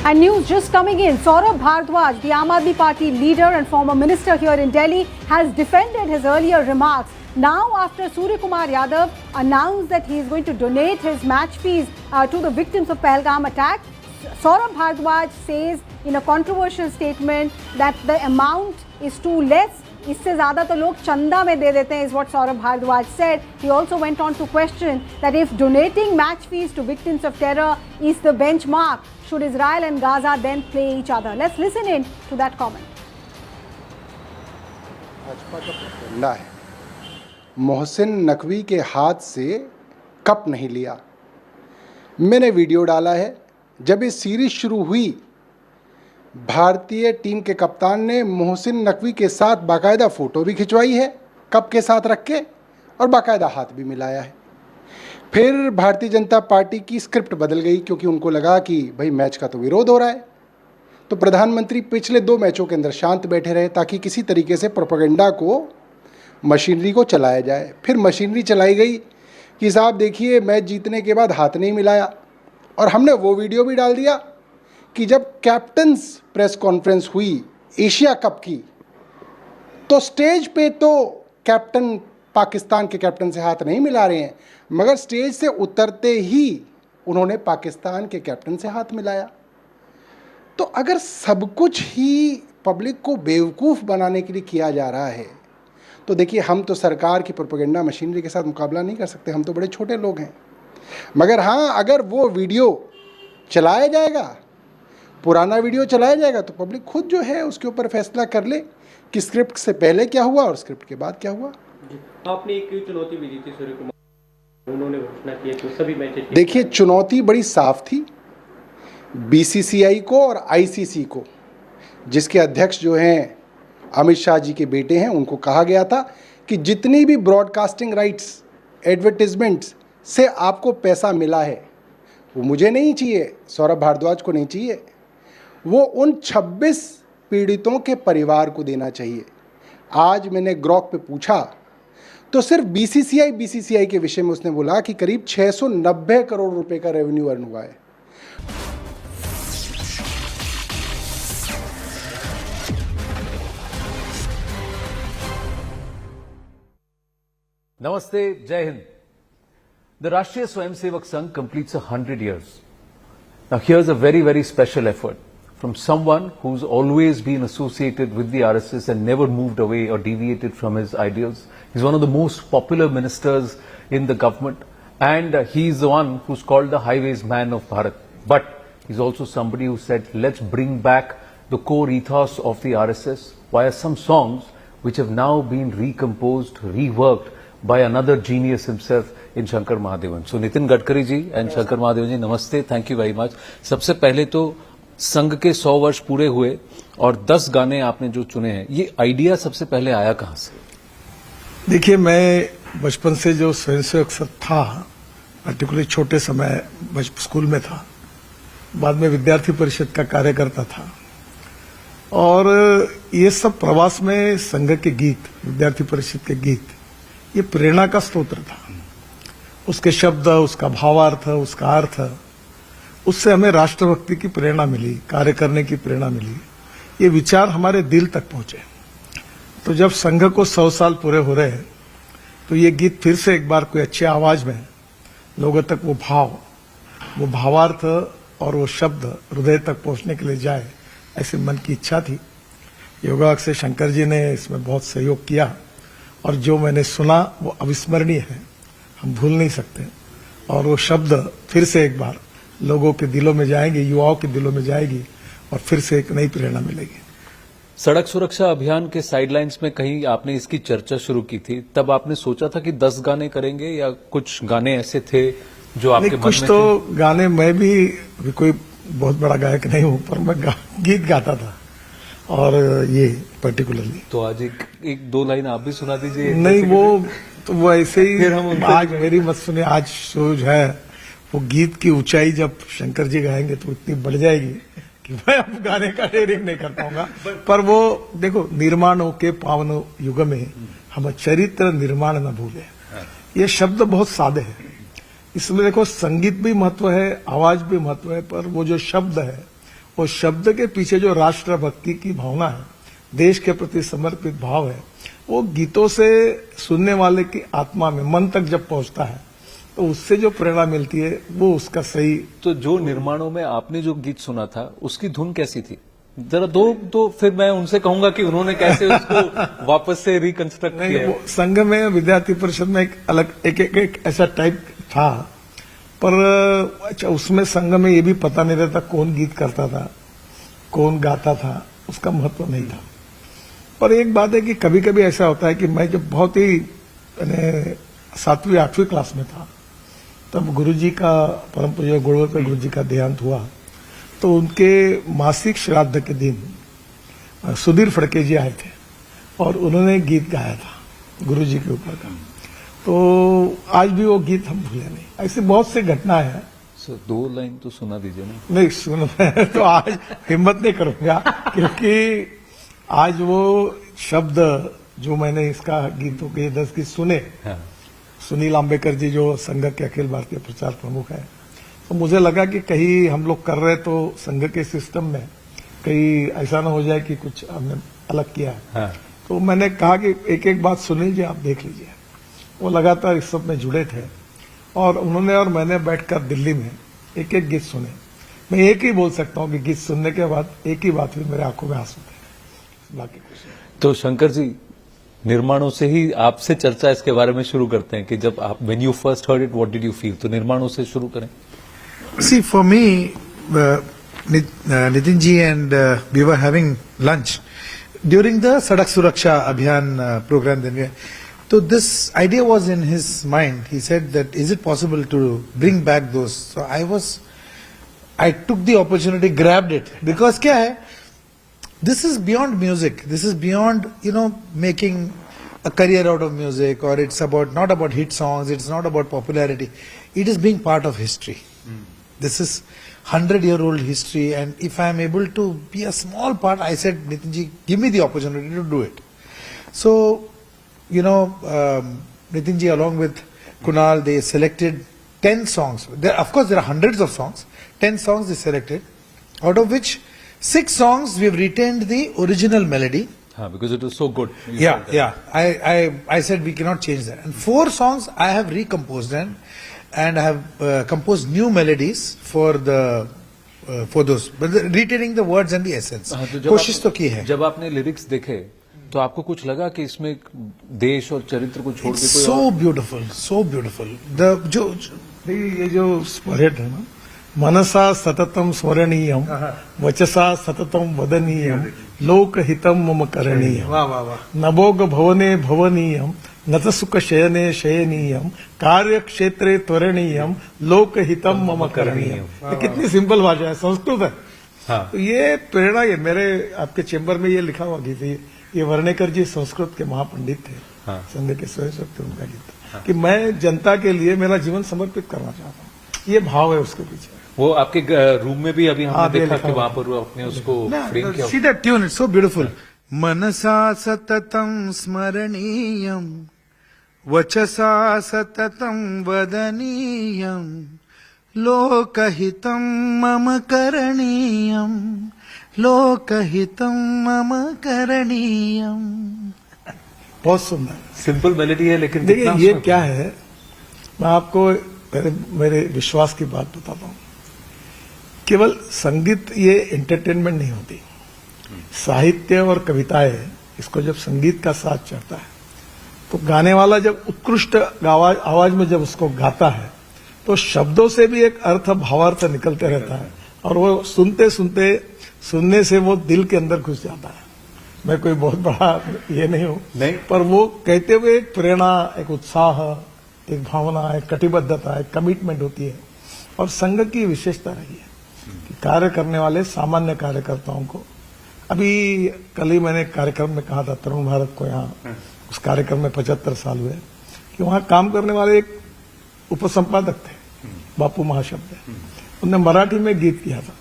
And news just coming in, Saurabh Bhardwaj, the Aam Aadmi Party leader and former minister here in Delhi, has defended his earlier remarks. Now, after Surya Kumar Yadav announced that he is going to donate his match fees to the victims of Pahalgam attack, Saurabh Bhardwaj says in a controversial statement that the amount is too less. इससे ज़्यादा तो लोग चंदा में दे देते हैं, is what Saurabh Bhardwaj said. He also went on to question that if donating match fees to victims of terror is the benchmark, should Israel and Gaza then play each other? Let's listen in to that comment. Bhajpa का प्रफुल्ला है, मोहसिन नकवी के हाथ से cup नहीं लिया। मैंने video डाला है, जब ये सीरीज शुरू हुई भारतीय टीम के कप्तान ने मोहसिन नकवी के साथ बाकायदा फ़ोटो भी खिंचवाई है कप के साथ रख के और बाकायदा हाथ भी मिलाया है। फिर भारतीय जनता पार्टी की स्क्रिप्ट बदल गई क्योंकि उनको लगा कि भाई मैच का तो विरोध हो रहा है, तो प्रधानमंत्री पिछले 2 मैचों के अंदर शांत बैठे रहे ताकि किसी तरीके से प्रोपेगेंडा को, मशीनरी को चलाया जाए। फिर मशीनरी चलाई गई कि साहब देखिए मैच जीतने के बाद हाथ नहीं मिलाया। और हमने वो वीडियो भी डाल दिया कि जब कैप्टन्स प्रेस कॉन्फ्रेंस हुई एशिया कप की, तो स्टेज पे तो कैप्टन पाकिस्तान के कैप्टन से हाथ नहीं मिला रहे हैं, मगर स्टेज से उतरते ही उन्होंने पाकिस्तान के कैप्टन से हाथ मिलाया। तो अगर सब कुछ ही पब्लिक को बेवकूफ़ बनाने के लिए किया जा रहा है, तो देखिए हम तो सरकार की प्रोपेगेंडा मशीनरी के साथ मुकाबला नहीं कर सकते, हम तो बड़े छोटे लोग हैं। मगर हाँ, अगर वो वीडियो चलाया जाएगा, पुराना वीडियो चलाया जाएगा, तो पब्लिक खुद जो है उसके ऊपर फैसला कर ले कि स्क्रिप्ट से पहले क्या हुआ और स्क्रिप्ट के बाद क्या हुआ। आपने एक चुनौती भी दी थी सूर्य कुमार, उन्होंने घोषणा की कि सभी मैचेस। देखिए चुनौती बड़ी साफ थी, बीसीसीआई को और आईसीसी को, जिसके अध्यक्ष जो हैं अमित शाह जी के बेटे हैं, उनको कहा गया था कि जितनी भी ब्रॉडकास्टिंग राइट्स, एडवर्टिजमेंट्स से आपको पैसा मिला है वो मुझे नहीं चाहिए, सौरभ भारद्वाज को नहीं चाहिए, वो उन 26 पीड़ितों के परिवार को देना चाहिए। आज मैंने ग्रॉक पे पूछा तो सिर्फ बीसीसीआई के विषय में उसने बोला कि करीब 690 करोड़ रुपए का रेवेन्यू अर्न हुआ है। Namaste, Jai Hind. The Rashtriya Swayamsevak Sangh completes 100 years. Now here's a very, very special effort from someone who's always been associated with the RSS and never moved away or deviated from his ideals. He's one of the most popular ministers in the government, and he's the one who's called the highways man of Bharat. But he's also somebody who said, let's bring back the core ethos of the RSS via some songs which have now been recomposed, reworked by another genius himself in Shankar Mahadevan. So Nitin Gadkari ji and Shankar Mahadevan ji, namaste, thank you very much. सबसे पहले तो संघ के 100 वर्ष पूरे हुए और 10 गाने आपने जो चुने हैं, ये आइडिया सबसे पहले आया कहाँ से? देखिए, मैं बचपन से जो स्वयंसेवक था, पर्टिकुलरली छोटे समय स्कूल में था, बाद में विद्यार्थी परिषद का कार्यकर्ता था, और ये सब प्रवास में संघ के गीत, विद्यार्थी परिषद के गीत, ये प्रेरणा का स्रोत था। उसके शब्द, उसका भावार्थ, उसका अर्थ, उससे हमें राष्ट्रभक्ति की प्रेरणा मिली, कार्य करने की प्रेरणा मिली। ये विचार हमारे दिल तक पहुंचे। तो जब संघ को 100 साल पूरे हो रहे हैं, तो ये गीत फिर से एक बार कोई अच्छी आवाज में लोगों तक वो भाव, वो भावार्थ और वो शब्द हृदय तक पहुंचने के लिए जाए, ऐसी मन की इच्छा थी। योगाक से शंकर जी ने इसमें बहुत सहयोग किया, और जो मैंने सुना वो अविस्मरणीय है, हम भूल नहीं सकते। और वो शब्द फिर से एक बार लोगों के दिलों में जाएंगे, युवाओं के दिलों में जाएगी, और फिर से एक नई प्रेरणा मिलेगी। सड़क सुरक्षा अभियान के साइडलाइंस में कहीं आपने इसकी चर्चा शुरू की थी, तब आपने सोचा था कि 10 गाने करेंगे या कुछ गाने ऐसे थे जो आपके मन में कुछ तो गाने, मैं भी कोई बहुत बड़ा गायक नहीं हूं, पर मैं गीत गाता था, और ये पर्टिकुलरली। तो आज एक दो लाइन आप भी सुना दीजिए। नहीं, वो ऐसे ही फिर हम आज मेरी मत सुने। आज शो जो है वो गीत की ऊंचाई जब शंकर जी गाएंगे तो इतनी बढ़ जाएगी कि मैं अब गाने का डेयरिंग नहीं कर पाऊंगा। पर वो देखो, निर्माणों के पावन युग में हम चरित्र निर्माण न भूले, ये शब्द बहुत सादे हैं। इसमें देखो, संगीत भी महत्व है, आवाज भी महत्व है, पर वो जो शब्द है, वो शब्द के पीछे जो राष्ट्रभक्ति की भावना है, देश के प्रति समर्पित भाव है, वो गीतों से सुनने वाले की आत्मा में, मन तक जब पहुंचता है, तो उससे जो प्रेरणा मिलती है वो उसका सही। तो जो निर्माणों में आपने जो गीत सुना था, उसकी धुन कैसी थी? जरा दो, तो फिर मैं उनसे कहूंगा कि उन्होंने कैसे उसको वापस से रिकंस्ट्रक्ट किया। वो संघ में, विद्यार्थी परिषद में एक अलग एक ऐसा टाइप था, पर अच्छा, उसमें संघ में ये भी पता नहीं रहता कौन गीत करता था, कौन गाता था, उसका महत्व नहीं था। पर एक बात है कि कभी कभी ऐसा होता है कि मैं जब बहुत ही 7वीं 8वीं क्लास में था, तब गुरुजी का, परम पूज्य गुरुवर गुरुजी का देहांत हुआ, तो उनके मासिक श्राद्ध के दिन सुधीर फड़के जी आए थे, और उन्होंने गीत गाया था गुरुजी के ऊपर का। तो आज भी वो गीत हम भूले नहीं। ऐसी बहुत सी घटनाएं हैं। सर, 2 लाइन तो सुना दीजिए ना। नहीं सुन, तो आज हिम्मत नहीं करूंगा, क्योंकि आज वो शब्द जो मैंने इसका गीतों के 10 गीत सुने, सुनील आम्बेकर जी जो संघ के अखिल भारतीय प्रचार प्रमुख है, तो मुझे लगा कि कहीं हम लोग कर रहे तो संघ के सिस्टम में कहीं ऐसा ना हो जाए कि कुछ हमने अलग किया है। हाँ। तो मैंने कहा कि एक एक बात सुन लीजिए, आप देख लीजिए। वो लगातार इस सब में जुड़े थे और उन्होंने और मैंने बैठकर दिल्ली में एक एक गीत सुने। मैं एक ही बोल सकता हूँ कि गीत सुनने के बाद एक ही बात हुई, मेरे आंखों में आंसू थे, बाकी कुछ नहीं। तो शंकर जी, निर्माणों से ही आपसे चर्चा इसके बारे में शुरू करते हैं कि जब आप when you first heard it what did you feel, तो निर्माणों से शुरू करें। See, for me, Nitin ji and we were having lunch during the Sadak Suraksha Abhiyan program. Then, so this idea was in his mind. He said that is it possible to bring back those? So I took the opportunity, grabbed it, because क्या है? This is beyond music. This is beyond, making a career out of music, or it's not about hit songs. It's not about popularity. It is being part of history. This is 100-year-old history, and if I am able to be a small part, I said, Nitinji, give me the opportunity to do it. So, Nitinji along with Kunal, they selected 10 songs. Of course, there are hundreds of songs. 10 songs they selected, out of which 6 songs we have retained the original melody. Because it was so good. Yeah. I said we cannot change that. And 4 songs I have recomposed and I have composed new melodies for those, but retaining the words and the essence. कोशिश तो की है। जब आपने lyrics देखे तो आपको कुछ लगा कि इसमें देश और चरित्र को छोड़ के कोई so beautiful, so beautiful. ये जो स्मरण है ना, मनसा सततम स्मरणीयम, वचसा सततम वदनीयम, लोकहितम मम करणीयम, नभोग भवने भवनीयम, नत सुख शयने शयनीयम, कार्य क्षेत्रे त्वरणीयम, लोकहितम मम करणीयम। कितनी सिंपल भाषा है, संस्कृत है। हाँ। तो ये प्रेरणा, ये मेरे आपके चेंबर में ये लिखा हुआ गीत है, ये वर्णेकर जी संस्कृत के महापंडित थे। हाँ। संघ के स्वयं थे उनका गीत। हाँ। कि मैं जनता के लिए मेरा जीवन समर्पित करना चाहता हूँ, ये भाव है उसके पीछे। वो आपके रूम में भी अभी हमने देखा कि वहां पर आपने उसको फ्रेम किया। See that tune, it's so beautiful. मनसा सततम स्मरणीयम, वचसा सततम वदनीयम, लोकहितम मम करणीयम, लोकहितम मम करणीयम। बहुत सुंदर सिंपल मेलोडी है, लेकिन देखिए ये क्या है, मैं आपको मेरे विश्वास की बात बताता हूँ। केवल संगीत ये एंटरटेनमेंट नहीं होती, साहित्य और कविताएं, इसको जब संगीत का साथ चढ़ता है तो गाने वाला जब उत्कृष्ट आवाज में जब उसको गाता है तो शब्दों से भी एक अर्थ भावार्थ निकलते रहता है, और वो सुनने से वो दिल के अंदर घुस जाता है। मैं कोई बहुत बड़ा ये नहीं हूं, नहीं, पर वो कहते हुए एक प्रेरणा, एक उत्साह, एक भावना, एक कटिबद्धता, एक कमिटमेंट होती है। और संघ की विशेषता रही है कि कार्य करने वाले सामान्य कार्यकर्ताओं को, अभी कल ही मैंने कार्यक्रम में कहा था तरुण भारत को, यहाँ उस कार्यक्रम में 75 साल हुए, कि वहां काम करने वाले एक उपसंपादक थे, बापू महाशब्द, उनने मराठी में गीत किया था,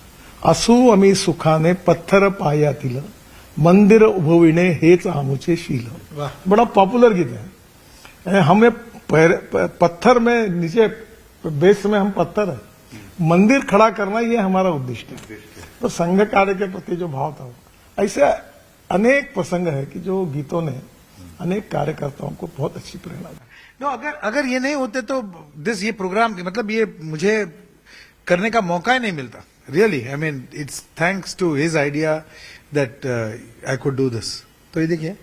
असू अमी सुखाने पत्थर पायातील, मंदिर उभविणे हेच आमुचे शील। बड़ा पॉपुलर गीत है। हमें पत्थर में नीचे बेस में हम पत्थर है, मंदिर खड़ा करना ये हमारा उद्देश्य है। तो संघ कार्य के प्रति जो भाव था, ऐसे अनेक प्रसंग है कि जो गीतों ने अनेक कार्यकर्ताओं को बहुत अच्छी प्रेरणा दी। अगर ये नहीं होते तो ये प्रोग्राम, मतलब ये मुझे करने का मौका ही नहीं मिलता। Really, I mean it's thanks to his idea that I could do this. तो ये देखिए,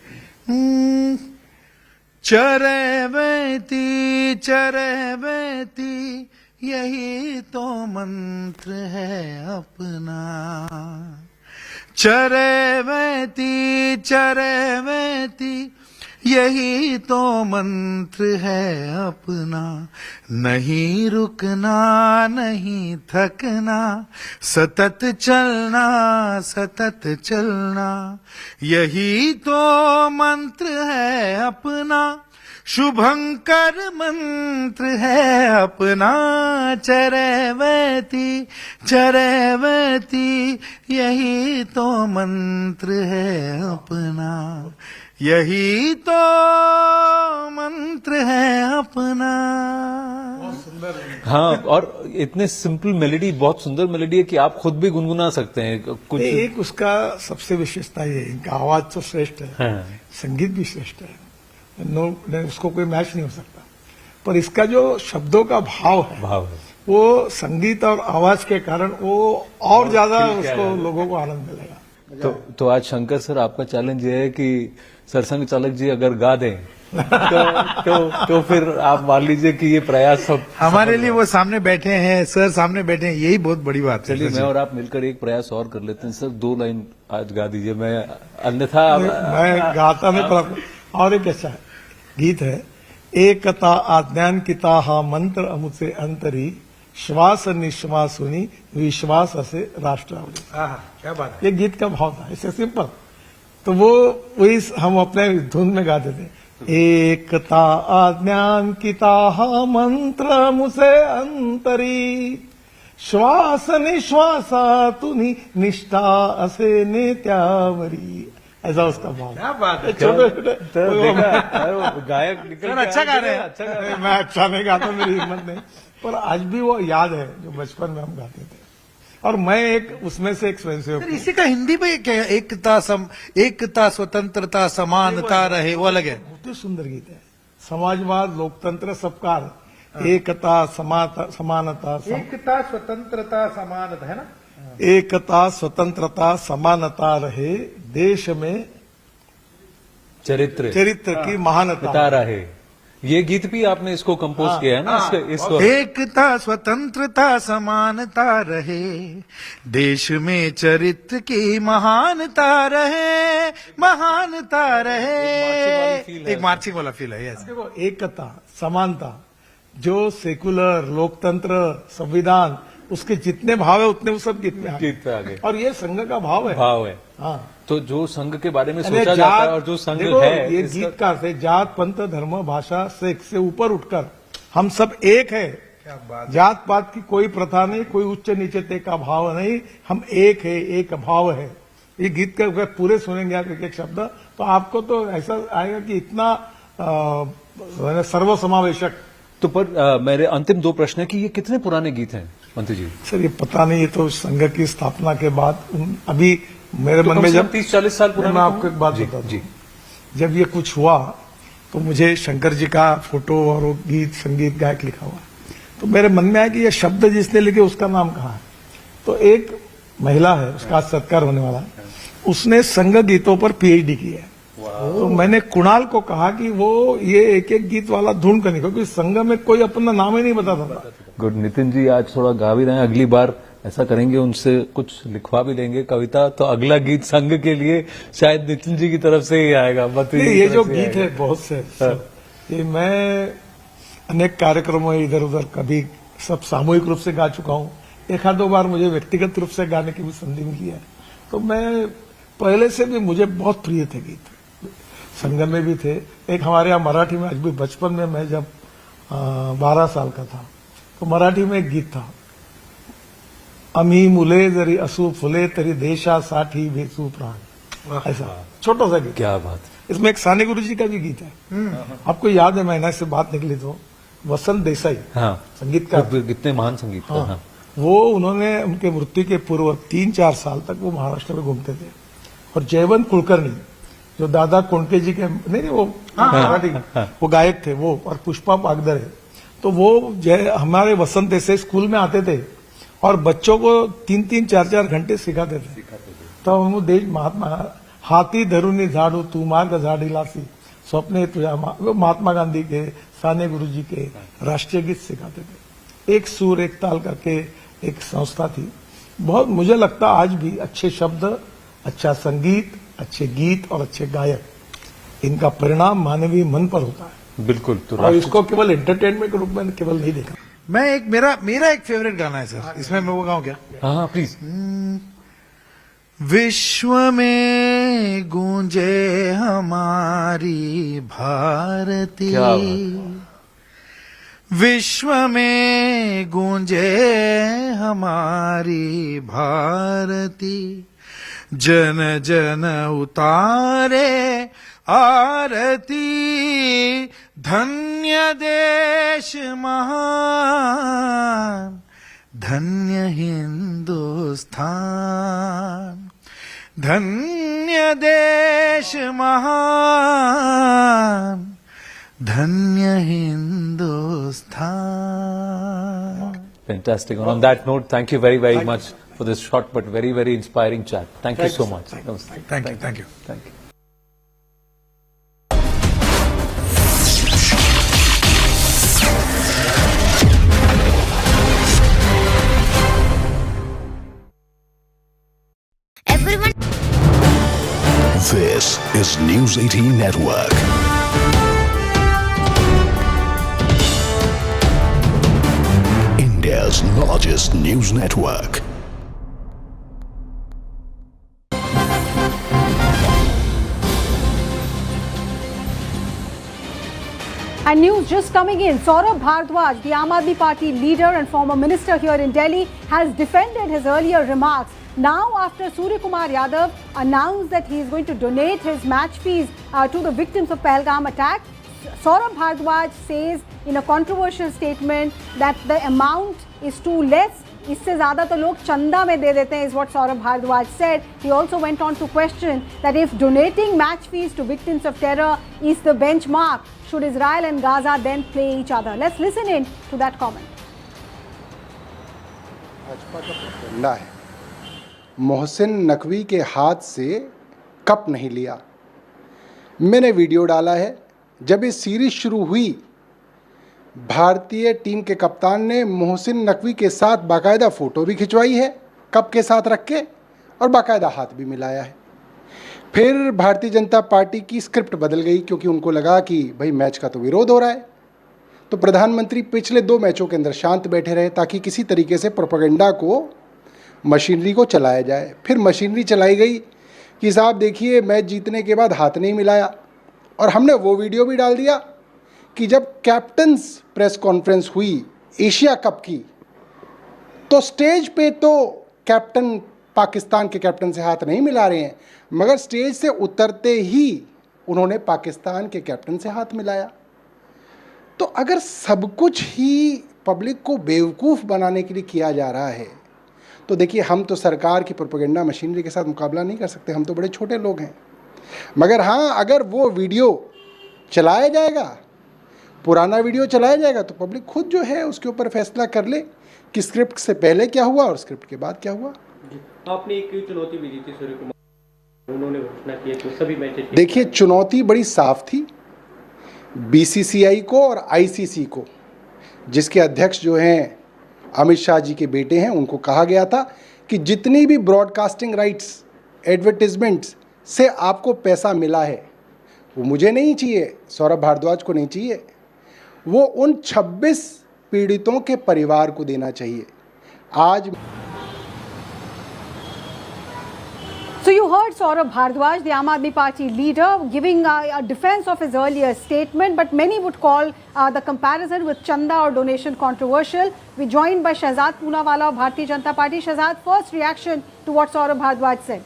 चरवती चरवती यही तो मंत्र है अपना, चरवती चरवती यही तो मंत्र है अपना, नहीं रुकना नहीं थकना, सतत चलना सतत चलना, यही तो मंत्र है अपना, शुभंकर मंत्र है अपना, चरवती चरवती यही तो मंत्र है अपना, यही तो मंत्र है अपना। हाँ, और इतने सिंपल मेलोडी, बहुत सुंदर मेलोडी है कि आप खुद भी गुनगुना सकते हैं कुछ। एक उसका सबसे विशेषता ये, इनका आवाज तो श्रेष्ठ है, हाँ। संगीत भी श्रेष्ठ है, उसको कोई मैच नहीं हो सकता, पर इसका जो शब्दों का भाव है वो संगीत और आवाज के कारण वो और ज्यादा उसको लोगों को आनंद मिलेगा। तो आज शंकर सर आपका चैलेंज ये है कि सरसंघ चालक जी अगर गा दें तो फिर आप मान लीजिए कि ये प्रयास सब हमारे लिए वो सामने बैठे हैं, सर सामने बैठे हैं, यही बहुत बड़ी बात है। चलिए मैं और आप मिलकर एक प्रयास और कर लेते हैं सर, 2 लाइन आज गा दीजिए। मैं अन्यथा मैं गाता नहीं, पर और एक ऐसा गीत है, एकता आज्ञान किता हा मंत्र अमुसे अंतरी, श्वास निश्वास सुनी विश्वास असे राष्ट्रावली। क्या बात है। ये गीत का भाव था, ऐसे सिंपल, तो वो वही हम अपने धुन में गाते थे। एकता आज्ञान किता हा मंत्र मुसे अंतरी, श्वास निश्वासा तुनी निष्ठा असे नेत्यावरी। ऐसा उसका भाव। क्या बात है। छोटे छोटे गायक निकल अच्छा गा रहे हैं। अच्छा मैं अच्छा नहीं गाता, मेरी हिम्मत नहीं, पर आज भी वो याद है जो बचपन में हम गाते थे। और मैं एक उसमें से एक स्वयंसेवक। इसी का हिंदी में क्या, एकता स्वतंत्रता समानता रहे, वो अलग है। बहुत ही सुंदर गीत है। समाजवाद लोकतंत्र सबकार, एकता समानता, एकता स्वतंत्रता समानता है ना, एकता स्वतंत्रता समानता रहे, देश में चरित्र की महानता रहे। ये गीत भी आपने इसको कंपोज किया है ना? इसको एकता स्वतंत्रता समानता रहे, देश में चरित्र की महानता रहे, महानता रहे। एक मार्चिंग वाला फील है। देखो, एकता समानता, जो सेकुलर लोकतंत्र संविधान उसके जितने भाव है उतने वो सब गीत में आ गए। और ये संघ का भाव है। हाँ, तो जो संघ के बारे में सोचा जाता है और जो संघ है, ये गीतकार से जात पंथ धर्म भाषा सेक्स से ऊपर उठकर हम सब एक है। जात पात की कोई प्रथा नहीं, कोई उच्च नीचते का भाव नहीं, हम एक है, एक भाव है। ये गीत का पूरे सुनेंगे आप एक एक शब्द, तो आपको तो ऐसा आएगा कि इतना सर्वसमावेशक। तो पर मेरे अंतिम 2 प्रश्न है कि ये कितने पुराने गीत हैं मंत्री जी? सर ये पता नहीं, ये तो संघ की स्थापना के बाद अभी मेरे मन में जब 30-40 साल पुराना। मैं आपको एक बात बताता हूँ, जब ये कुछ हुआ तो मुझे शंकर जी का फोटो और वो गीत संगीत गायक लिखा हुआ, तो मेरे मन में आया कि ये शब्द जिसने लिखे उसका नाम कहाँ है। तो एक महिला है, उसका आज सत्कार होने वाला है, उसने संघ गीतों पर पीएचडी की है। तो मैंने कुणाल को कहा कि वो ये एक एक गीत वाला ढूंढ कर निकालो, क्योंकि संघ में कोई अपना नाम ही नहीं बताता था। गुड। नितिन जी आज थोड़ा गा भी रहे हैं, अगली बार ऐसा करेंगे, उनसे कुछ लिखवा भी लेंगे कविता, तो अगला गीत संघ के लिए शायद नितिन जी की तरफ से ही आएगा। ये जो गीत है बहुत से ये मैं अनेक कार्यक्रमों इधर उधर कभी सब सामूहिक रूप से गा चुका हूँ, 1-2 बार मुझे व्यक्तिगत रूप से गाने की भी संधि मिली है। तो मैं पहले से भी मुझे बहुत प्रिय थे गीत, संगम में भी थे। एक हमारे यहाँ मराठी में आज भी, बचपन में मैं जब 12 साल का था तो मराठी में एक गीत था, आम्ही मुले जरी असू फुले तरी देशासाठी वेचू प्राण, ऐसा छोटा सा गीत। क्या बात। इसमें एक साने गुरु जी का भी गीत है। आपको याद है, महीना से बात निकली तो वसंत देसाई, संगीतकार, कितने महान संगीतकार। हाँ। वो उन्होंने उनके मृत्यु के पूर्व 3-4 साल तक वो महाराष्ट्र में घूमते थे। और जयवंत कुलकर्णी जो दादा कोंडके जी के नहीं वो मराठी वो गायक थे वो, और पुष्पा पागदरे, तो वो हमारे वसंत देसाई स्कूल में आते थे और बच्चों को 3-3, 4-4 घंटे सिखाते थे। तो हम देश महात्मा हाथी धरुनी झाड़ू तू मार्ग झाड़ीलासी स्वप्ने तुझा, वो महात्मा गांधी के, साने गुरु जी के राष्ट्रीय गीत सिखाते थे। एक सुर एक ताल करके एक संस्था थी। बहुत मुझे लगता आज भी अच्छे शब्द, अच्छा संगीत, अच्छे गीत और अच्छे गायक, इनका परिणाम मानवीय मन पर होता है। बिल्कुल। तो और इसको केवल एंटरटेनमेंट के रूप में केवल नहीं देखा। मैं एक मेरा एक फेवरेट गाना है सर, इसमें मैं वो गाऊं क्या? हाँ प्लीज। विश्व में गूंजे हमारी भारती, विश्व में गूंजे हमारी भारती, जन जन उतारे आरती धन्य देश महान धन्य हिंदुस्तान धन्य देश महान धन्य Hindustan. Fantastic. And on that note, thank you very, very much for this short but very, very inspiring chat. Thank you so much. Thank you. Thank you. This is News 18 Network. India's largest news network. And news just coming in. Saurabh Bhardwaj, the Aam Aadmi Party leader and former minister here in Delhi, has defended his earlier remarks. Now, after Surya Kumar Yadav announced that he is going to donate his match fees to the victims of Pahalgam attack, Saurabh Bhardwaj says in a controversial statement that the amount is too less. इससे ज़्यादा तो लोग चंदा में दे देते हैं, is what Saurabh Bhardwaj said. He also went on to question that if donating match fees to victims of terror is the benchmark, should Israel and Gaza then play each other? Let's listen in to that comment. Bhajpa का propaganda है, मोहसिन नकवी के हाथ से cup नहीं लिया. मैंने video डाला है, जब ये सीरीज शुरू हुई भारतीय टीम के कप्तान ने मोहसिन नकवी के साथ बाकायदा फ़ोटो भी खिंचवाई है कप के साथ रख के और बाकायदा हाथ भी मिलाया है. फिर भारतीय जनता पार्टी की स्क्रिप्ट बदल गई क्योंकि उनको लगा कि भाई मैच का तो विरोध हो रहा है. तो प्रधानमंत्री पिछले 2 मैचों के अंदर शांत बैठे रहे ताकि किसी तरीके से प्रोपेगेंडा को, मशीनरी को चलाया जाए. फिर मशीनरी चलाई गई कि साहब देखिए मैच जीतने के बाद हाथ नहीं मिलाया. और हमने वो वीडियो भी डाल दिया कि जब कैप्टन्स प्रेस कॉन्फ्रेंस हुई एशिया कप की, तो स्टेज पे तो कैप्टन पाकिस्तान के कैप्टन से हाथ नहीं मिला रहे हैं, मगर स्टेज से उतरते ही उन्होंने पाकिस्तान के कैप्टन से हाथ मिलाया. तो अगर सब कुछ ही पब्लिक को बेवकूफ़ बनाने के लिए किया जा रहा है तो देखिए हम तो सरकार की प्रोपेगेंडा मशीनरी के साथ मुकाबला नहीं कर सकते, हम तो बड़े छोटे लोग हैं. मगर हाँ, अगर वो वीडियो चलाया जाएगा, पुराना वीडियो चलाया जाएगा, तो पब्लिक खुद जो है उसके ऊपर फैसला कर ले कि स्क्रिप्ट से पहले क्या हुआ और स्क्रिप्ट के बाद क्या हुआ. आपने एक चुनौती भी दी थी सूर्य कुमार, उन्होंने घोषणा की कि सभी मैचेस. देखिए चुनौती बड़ी साफ थी. बीसीसीआई को और आईसीसी को, जिसके अध्यक्ष जो हैं अमित शाह जी के बेटे हैं, उनको कहा गया था कि जितनी भी ब्रॉडकास्टिंग राइट्स, एडवर्टिजमेंट्स से आपको पैसा मिला है वो मुझे नहीं चाहिए, सौरभ भारद्वाज को नहीं चाहिए, वो उन 26 पीड़ितों के परिवार को देना चाहिए. आज So you heard Saurabh Bhardwaj, the Aam Aadmi Party leader, giving a defense of his earlier statement, but many would call the comparison with Chanda or donation controversial. We're joined by Shahzad Poonawala of Bharatiya Janata Party. Shahzad, first reaction to what Saurabh Bhardwaj said.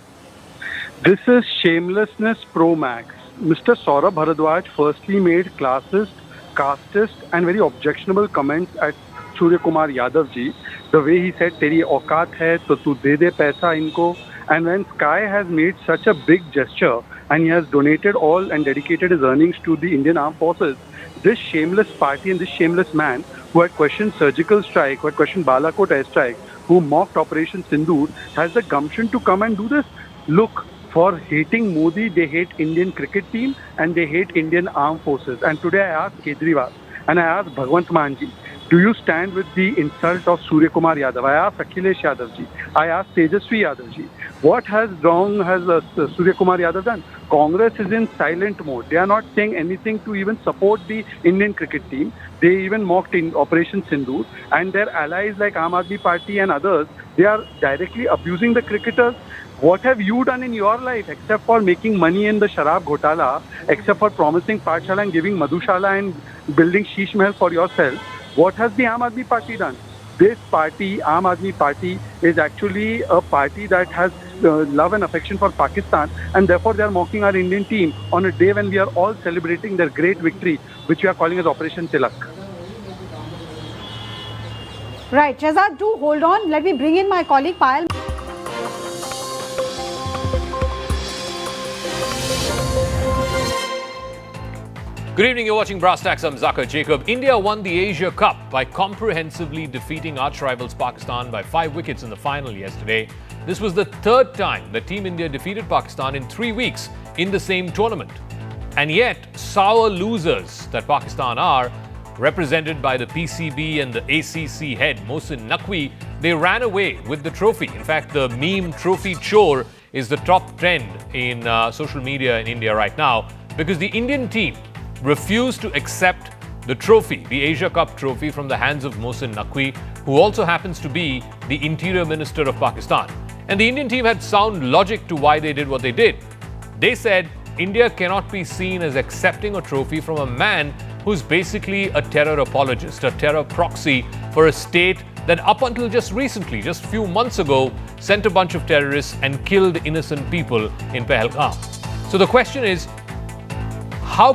This is shamelessness pro max. Mr. Saurabh Bhardwaj firstly made classist, casteist and very objectionable comments at Surya Kumar Yadav ji. The way he said, "Teri औकात है तो तू दे दे पैसा इनको." And when Sky has made such a big gesture and he has donated all and dedicated his earnings to the Indian Armed Forces, this shameless party and this shameless man who had questioned surgical strike, who had questioned Balakot airstrike, who mocked Operation Sindoor, has the gumption to come and do this. Look, for hating Modi, they hate Indian cricket team and they hate Indian Armed Forces. And today I asked Kejriwal and I asked Bhagwant Manji, do you stand with the insult of Surya Kumar Yadav? I asked Akhilesh Yadav ji. I asked Tejasvi Yadav ji. What has wrong has Surya Kumar Yadav done? Congress is in silent mode. They are not saying anything to even support the Indian cricket team. They even mocked in Operation Sindoor. And their allies like Aam Aadmi Party and others, they are directly abusing the cricketers. What have you done in your life except for making money in the Sharab Ghotala, except for promising Pathshala and giving Madhushala and building Sheesh Mahal for yourself? What has the Aam Aadmi Party done? This party, Aam Aadmi Party, is actually a party that has love and affection for Pakistan, and therefore they are mocking our Indian team on a day when we are all celebrating their great victory, which we are calling as Operation Tilak. Right, Shehzad, do hold on. Let me bring in my colleague Payal. Good evening, you're watching Brass Tacks. I'm Zakir Jacob. India won the Asia Cup by comprehensively defeating arch rivals Pakistan by 5 wickets in the final yesterday. This was the third time that Team India defeated Pakistan in 3 weeks in the same tournament. And yet, sour losers that Pakistan are, represented by the PCB and the ACC head Mohsin Naqvi, they ran away with the trophy. In fact, the meme trophy chore is the top trend in social media in India right now because the Indian team refused to accept the trophy, the Asia Cup trophy, from the hands of Mohsin Naqvi, who also happens to be the Interior Minister of Pakistan. And the Indian team had sound logic to why they did what they did. They said India cannot be seen as accepting a trophy from a man who's basically a terror apologist, a terror proxy for a state that up until just recently, just a few months ago, sent a bunch of terrorists and killed innocent people in Pahalgam. So the question is, how